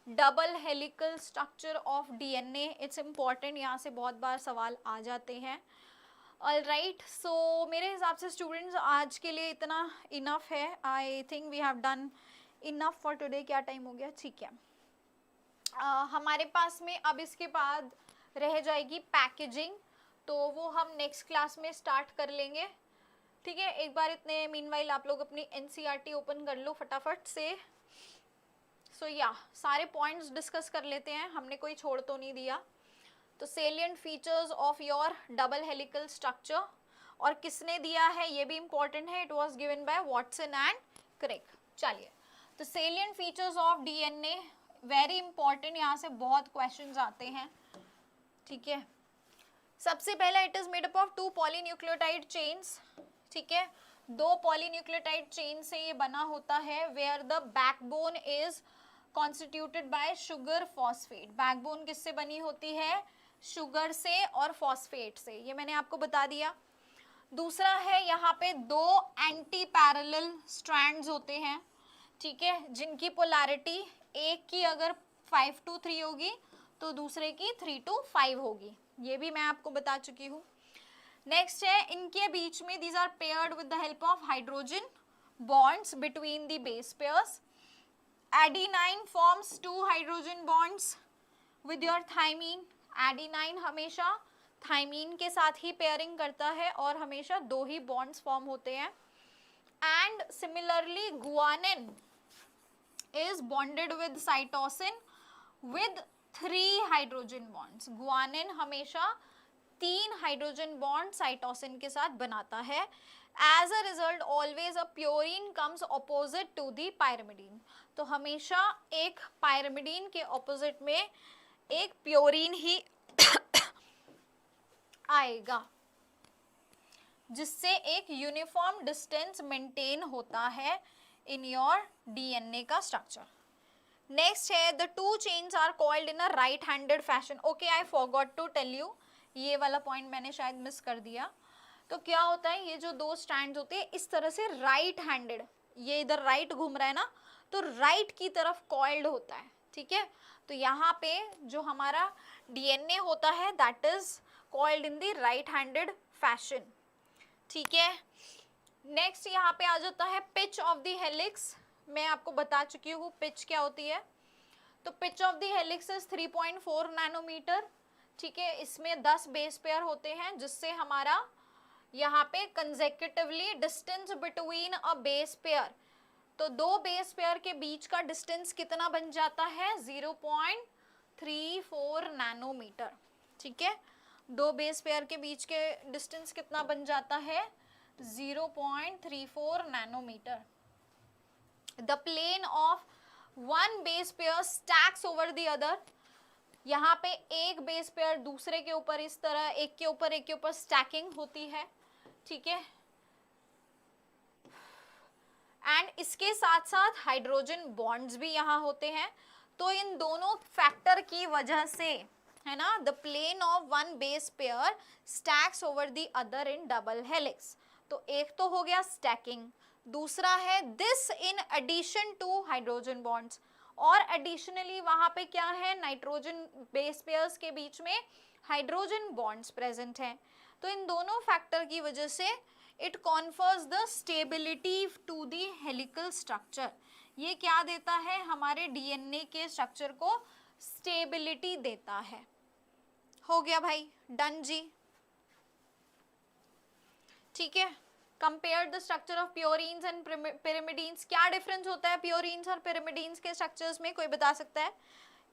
double helical structure of DNA. It's important, यहाँ से बहुत बार सवाल आ जाते हैं। Alright, so मेरे हिसाब से स्टूडेंट्स आज के लिए इतना इनफ है। I think we have done enough for today. क्या टाइम हो गया? ठीक है। हमारे पास में अब इसके बाद रह जाएगी पैकेजिंग, तो वो हम नेक्स्ट क्लास में स्टार्ट कर लेंगे, ठीक है। एक बार इतने मीनवाइल आप लोग अपनी एनसीईआरटी ओपन कर लो फटाफट से। सो या सारे पॉइंट्स डिस्कस कर लेते हैं, हमने कोई छोड़ तो नहीं दिया। तो salient features of your double helical structure, और किसने दिया है ये भी इंपॉर्टेंट है, it was given by Watson and Crick. चलिए, तो salient features of DNA very important, यहाँ से बहुत क्वेश्चंस आते हैं, ठीक है। सबसे पहला, it is made up of 2 polynucleotide chains, ठीक है, 2 पॉलीन्यूक्लियोटाइड चेन से ये बना होता है, where the backbone is constituted by sugar phosphate. Backbone किससे बनी होती है, शुगर से और फॉस्फेट से, ये मैंने आपको बता दिया। दूसरा है, यहाँ पे 2 एंटी पैरेलल स्ट्रैंड्स होते हैं, ठीक है, जिनकी पोलैरिटी एक की अगर 5 to 3 होगी तो दूसरे की 3 to 5 होगी, ये भी मैं आपको बता चुकी हूँ। नेक्स्ट है, इनके बीच में these are paired with the help of hydrogen bonds between the base pairs. Adenine forms 2 hydrogen bonds with your thymine. Adenine हमेशा थाइमीन के साथ ही पेयरिंग करता है और हमेशा 2 ही बॉन्ड्स फॉर्म होते हैं। And similarly guanine is bonded with cytosine with 3 hydrogen bonds. Guanine हमेशा 3 हाइड्रोजन बॉन्ड साइटोसिन के साथ बनाता है। As a result always a purine comes opposite to the pyrimidine. तो हमेशा एक पायरिमिडीन के ऑपोजिट में एक प्योरीन ही आएगा, जिससे एक यूनिफॉर्म डिस्टेंस मेंटेन होता है इन योर डीएनए का स्ट्रक्चर। नेक्स्ट है, the 2 chains are called in a right handed fashion. Okay, I forgot to tell you, ये वाला पॉइंट मैंने शायद मिस कर दिया। तो क्या होता है, ये जो 2 स्ट्रैंड्स होते हैं इस तरह से राइट हैंडेड, ये इधर राइट घूम रहा है ना, तो राइट की तरफ कॉइल्ड होता है, ठीक है। तो यहाँ पे जो हमारा डीएनए होता है that is coiled in the right handed fashion, ठीक है। नेक्स्ट यहाँ पे आ जाता है पिच ऑफ द हेलिक्स। मैं आपको बता चुकी हूँ पिच क्या होती है। तो pitch of the helix is 3.4 nanometre, ठीक है। इसमें 10 बेस पेयर होते हैं, जिससे हमारा यहाँ पे consecutively distance between a base pair, तो 2 बेस पेयर के बीच का डिस्टेंस कितना बन जाता है, 0.34 नैनोमीटर, ठीक है। 2 बेस पेयर के बीच के डिस्टेंस कितना बन जाता है, 0.34 nanometre. The plane of 1 base pair stacks over the other. यहाँ पे एक बेस पेयर दूसरे के ऊपर इस तरह एक के ऊपर स्टैकिंग होती है, ठीक है। एंड इसके साथ साथ हाइड्रोजन बॉन्ड्स भी यहाँ होते हैं। तो इन दोनों फैक्टर की वजह से, है ना, the plane of 1 base pair stacks over the other in double helix. तो एक तो हो गया स्टैकिंग, दूसरा है this in addition to hydrogen bonds, और एडिशनली वहां पे क्या है, नाइट्रोजन बेस पेयर्स के बीच में हाइड्रोजन बॉन्ड्स प्रेजेंट हैं। तो इन दोनों फैक्टर की वजह से it confers the stability to the helical structure. ये क्या देता है, हमारे डीएनए के स्ट्रक्चर को स्टेबिलिटी देता है। हो गया भाई, डन जी। ठीक है, compare the structure of purines and pyrimidines. क्या डिफरेंस होता है प्योरीन्स और पिरिमिडीन्स के स्ट्रक्चर्स में, कोई बता सकता है?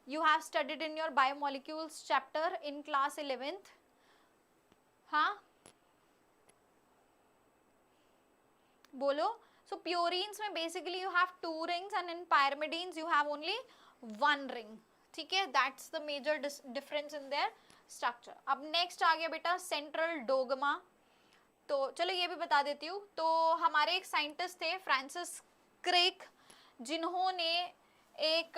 You have studied in your biomolecules chapter in class 11th। हाँ बोलो। सो प्योरीन्स में basically you have 2 rings and in pyrimidines you have only 1 ring। ठीक है, that's the major difference in their structure. अब नेक्स्ट आ गया बेटा central dogma. तो चलो ये भी बता देती हूँ। तो हमारे एक साइंटिस्ट थे फ्रांसिस क्रिक, जिन्होंने एक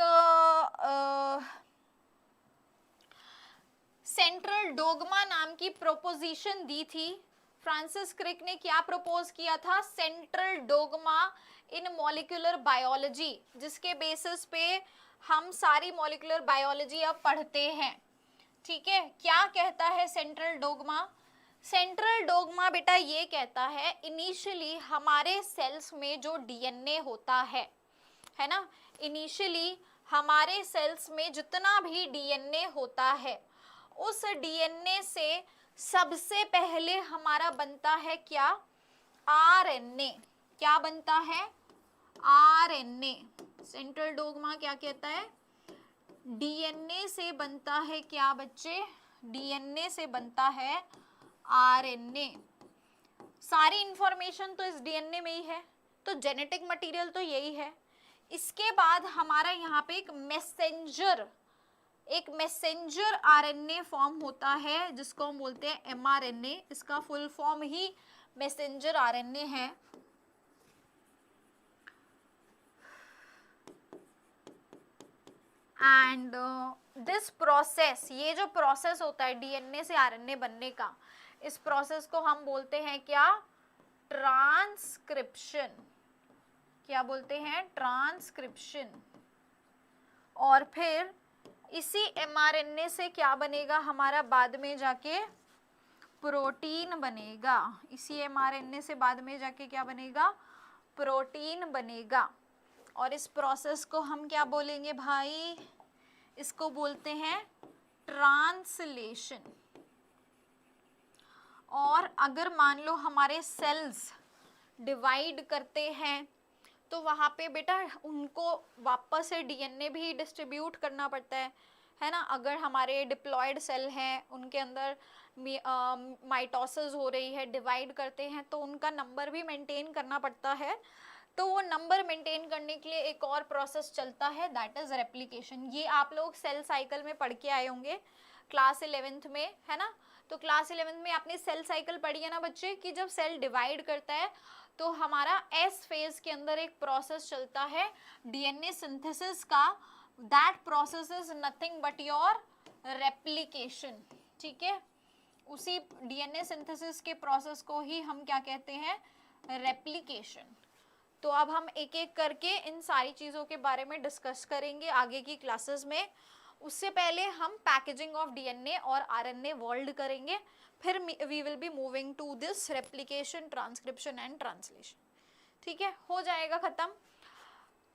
सेंट्रल डोगमा नाम की प्रोपोजिशन दी थी। फ्रांसिस क्रिक ने क्या प्रपोज किया था? सेंट्रल डोगमा इन मॉलिक्यूलर बायोलॉजी, जिसके बेसिस पे हम सारी मॉलिक्यूलर बायोलॉजी अब पढ़ते हैं। ठीक है, क्या कहता है सेंट्रल डोगमा? सेंट्रल डोगमा बेटा ये कहता है इनिशियली हमारे सेल्स में जो डीएनए होता है ना, इनिशियली हमारे सेल्स में जितना भी डीएनए होता है, उस डीएनए से सबसे पहले हमारा बनता है क्या? आरएनए। क्या बनता है? आरएनए। सेंट्रल डोगमा क्या कहता है? डीएनए से बनता है क्या बच्चे? डीएनए से बनता है आरएनए। सारी इंफॉर्मेशन तो इस डीएनए में ही है, तो जेनेटिक मटेरियल तो यही है। इसके बाद हमारा यहाँ पे एक मैसेंजर आरएनए फॉर्म होता है, जिसको हम बोलते हैं एमआरएनए। इसका फुल फॉर्म ही मैसेंजर आरएनए है। एंड दिस प्रोसेस, ये जो प्रोसेस होता है डीएनए से आरएनए बनने का, इस प्रोसेस को हम बोलते हैं क्या? ट्रांसक्रिप्शन। क्या बोलते हैं? ट्रांसक्रिप्शन। और फिर इसी एमआरएनए से क्या बनेगा हमारा? बाद में जाके प्रोटीन बनेगा। इसी एमआरएनए से बाद में जाके क्या बनेगा? प्रोटीन बनेगा। और इस प्रोसेस को हम क्या बोलेंगे भाई? इसको बोलते हैं ट्रांसलेशन। और अगर मान लो हमारे सेल्स डिवाइड करते हैं, तो वहाँ पे बेटा उनको वापस से डीएनए भी डिस्ट्रीब्यूट करना पड़ता है ना। अगर हमारे डिप्लॉयड सेल हैं, उनके अंदर माइटोसिस हो रही है, डिवाइड करते हैं, तो उनका नंबर भी मेंटेन करना पड़ता है। तो वो नंबर मेंटेन करने के लिए एक और प्रोसेस चलता है, दैट इज रेप्लिकेशन। ये आप लोग सेल साइकिल में पढ़ के आए होंगे क्लास 11th में, है ना। तो क्लास 11th में आपने सेल साइकिल पढ़ी है ना बच्चे, कि जब सेल डिवाइड करता है तो हमारा एस फेज के अंदर एक प्रोसेस चलता है डीएनए सिंथेसिस का। That process is nothing but your replication. ठीक है, उसी डीएनए सिंथेसिस के प्रोसेस को ही हम क्या कहते हैं? रेप्लिकेशन। तो अब हम एक एक करके इन सारी चीज़ों के बारे में डिस्कस करेंगे आगे की क्लासेस में। उससे पहले हम पैकेजिंग ऑफ डीएनए और आरएनए वर्ल्ड करेंगे, फिर we will be moving to this replication, transcription and translation. ठीक है, हो जाएगा ख़त्म।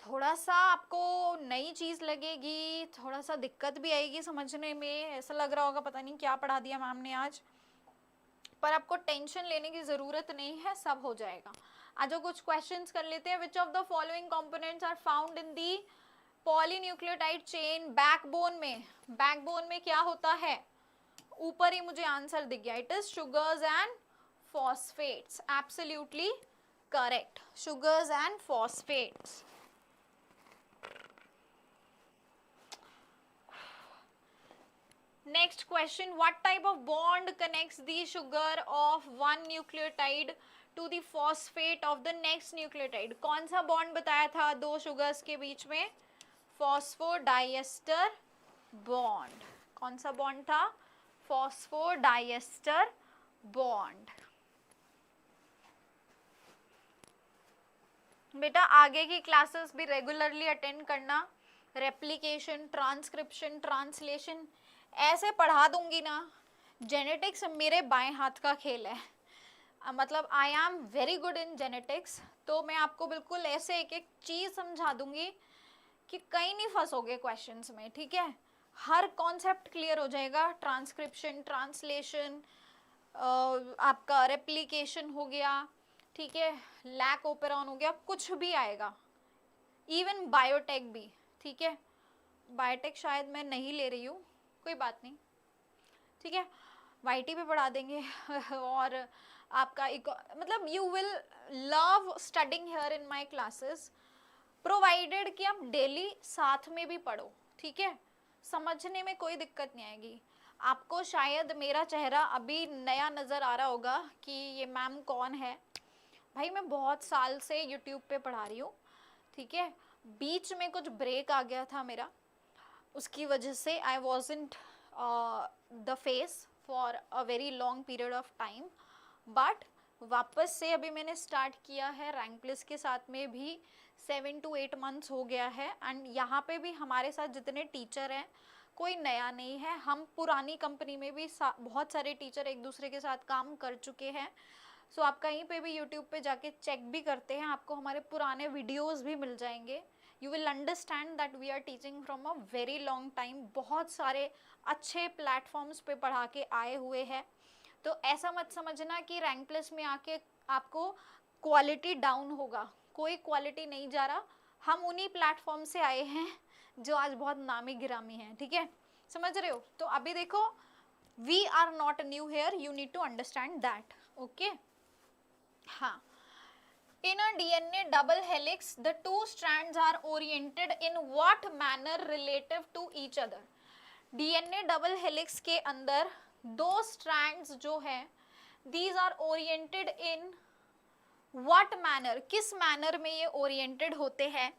थोड़ा सा आपको नई चीज़ लगेगी, थोड़ा सा दिक्कत भी आएगी समझने में, ऐसा लग रहा होगा पता नहीं क्या पढ़ा दिया मैम ने आज, पर आपको टेंशन लेने की ज़रूरत नहीं है, सब हो जाएगा। आज कुछ क्वेश्चंस कर लेते हैं। Which of the following components are found in the polynucleotide chain backbone में? बैकबोन में क्या होता है? ऊपर ही मुझे आंसर दिख गया, it is sugars and phosphates. Absolutely correct, sugars and phosphates. Next question, what type of bond connects the sugar of one nucleotide to the phosphate of the next nucleotide? कौन सा बॉन्ड बताया था दो sugars के बीच में? Phosphodiester bond. कौन सा bond था? Phosphodiester bond. बेटा आगे की क्लासेस भी रेगुलरली अटेंड करना। रेप्लिकेशन, ट्रांसक्रिप्शन, ट्रांसलेशन ऐसे पढ़ा दूंगी ना, जेनेटिक्स मेरे बाएं हाथ का खेल है। मतलब आई am very good in genetics, तो मैं आपको बिल्कुल ऐसे एक एक चीज़ समझा दूंगी कि कहीं नहीं फंसोगे क्वेश्चंस में। ठीक है, हर कॉन्सेप्ट क्लियर हो जाएगा, ट्रांसक्रिप्शन, ट्रांसलेशन, आपका रेप्लिकेशन हो गया, ठीक है, लैक ओपेरॉन हो गया, कुछ भी आएगा, इवन बायोटेक भी, ठीक है। बायोटेक शायद मैं नहीं ले रही हूँ, कोई बात नहीं, ठीक है, वाईटी पे पढ़ा देंगे और आपका मतलब you will love studying here in my classes, provided कि आप डेली साथ में भी पढ़ो, ठीक है, समझने में कोई दिक्कत नहीं आएगी। आपको शायद मेरा चेहरा अभी नया नज़र आ रहा होगा कि ये मैम कौन है। भाई मैं बहुत साल से यूट्यूब पे पढ़ा रही हूँ, ठीक है, बीच में कुछ ब्रेक आ गया था मेरा, उसकी वजह से आई wasn't the face for a very long period of time, but वापस से अभी मैंने स्टार्ट किया है रैंक प्लस के साथ में भी 7 to 8 मंथ्स हो गया है। एंड यहाँ पे भी हमारे साथ जितने टीचर हैं कोई नया नहीं है, हम पुरानी कंपनी में भी बहुत सारे टीचर एक दूसरे के साथ काम कर चुके हैं। सो आप कहीं पे भी यूट्यूब पे जाके चेक भी करते हैं, आपको हमारे पुराने वीडियोस भी मिल जाएंगे। You will understand that we are teaching from a very long time, बहुत सारे अच्छे प्लेटफॉर्म्स पे पढ़ा के आए हुए हैं। तो ऐसा मत समझना कि रैंक प्लस में आके आपको क्वालिटी डाउन होगा, कोई क्वालिटी नहीं जा रहा, हम उन्हीं प्लेटफॉर्म से आए हैं जो आज बहुत नामी गिरामी हैं, ठीक है, समझ रहे हो। तो अभी देखो, we are not new here, you need to understand that, okay. हाँ, in a DNA double helix the two strands are oriented in what manner relative to each other। DNA double helix के अंदर दो strands जो है these are oriented in what manner, किस manner में ये oriented होते हैं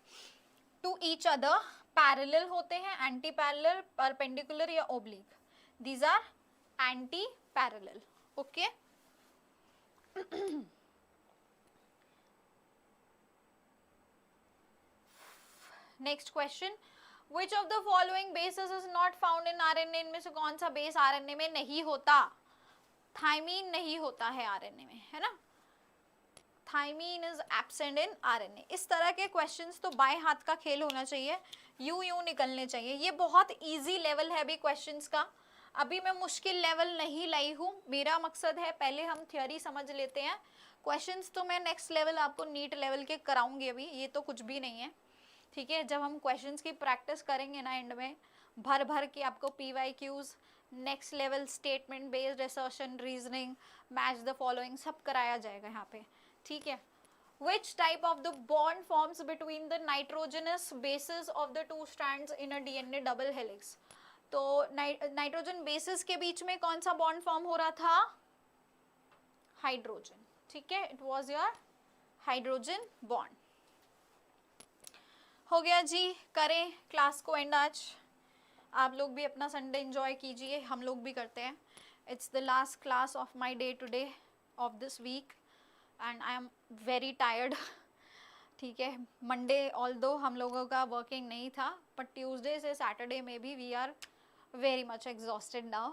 to each other, parallel होते हैं, anti parallel, perpendicular या oblique, these are anti parallel, okay। Next question, which of the following bases is not found in RNA, इनमें से कौन सा बेस आरएनए में नहीं होता। थाइमीन नहीं होता है आरएनए में, है ना, thymine is absent in RNA. इस तरह के क्वेश्चंस तो बाएं हाथ का खेल होना चाहिए, यूं निकलने चाहिए। ये बहुत इजी लेवल है अभी क्वेश्चंस का, अभी मैं मुश्किल लेवल नहीं लाई हूँ, मेरा मकसद है पहले हम थ्योरी समझ लेते हैं, क्वेश्चंस तो मैं नेक्स्ट लेवल आपको नीट लेवल के कराऊंगी, अभी ये तो कुछ भी नहीं है, ठीक है। जब हम क्वेश्चंस की प्रैक्टिस करेंगे ना एंड में, भर भर के आपको PYQs, next level statement based assertion, reasoning, match the following सब कराया जाएगा यहाँ पे, ठीक है। Which type of the bond forms between the nitrogenous bases of the two strands in a DNA double helix? तो नाइट्रोजन बेसिस के बीच में कौन सा बॉन्ड फॉर्म हो रहा था, हाइड्रोजन, ठीक है, it was your hydrogen bond. हो गया जी, करें क्लास को एंड आज, आप लोग भी अपना संडे एंजॉय कीजिए, हम लोग भी करते हैं। It's the last class of my day today of this week and I am very tired, ठीक है। मंडे ऑल्दो हम लोगों का वर्किंग नहीं था, बट ट्यूसडे से सैटरडे में भी we are very much exhausted now,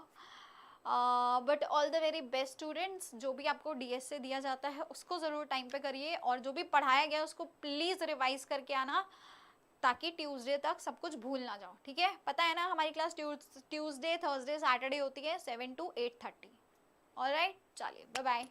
but all the very best students. जो भी आपको DS से दिया जाता है उसको ज़रूर टाइम पे करिए, और जो भी पढ़ाया गया उसको प्लीज़ रिवाइज करके आना, ताकि ट्यूसडे तक सब कुछ भूल ना जाओ, ठीक है। पता है ना हमारी क्लास ट्यूसडे, थर्सडे, सैटरडे होती है 7 to 8:30। ऑलराइट, चलिए बाय बाय।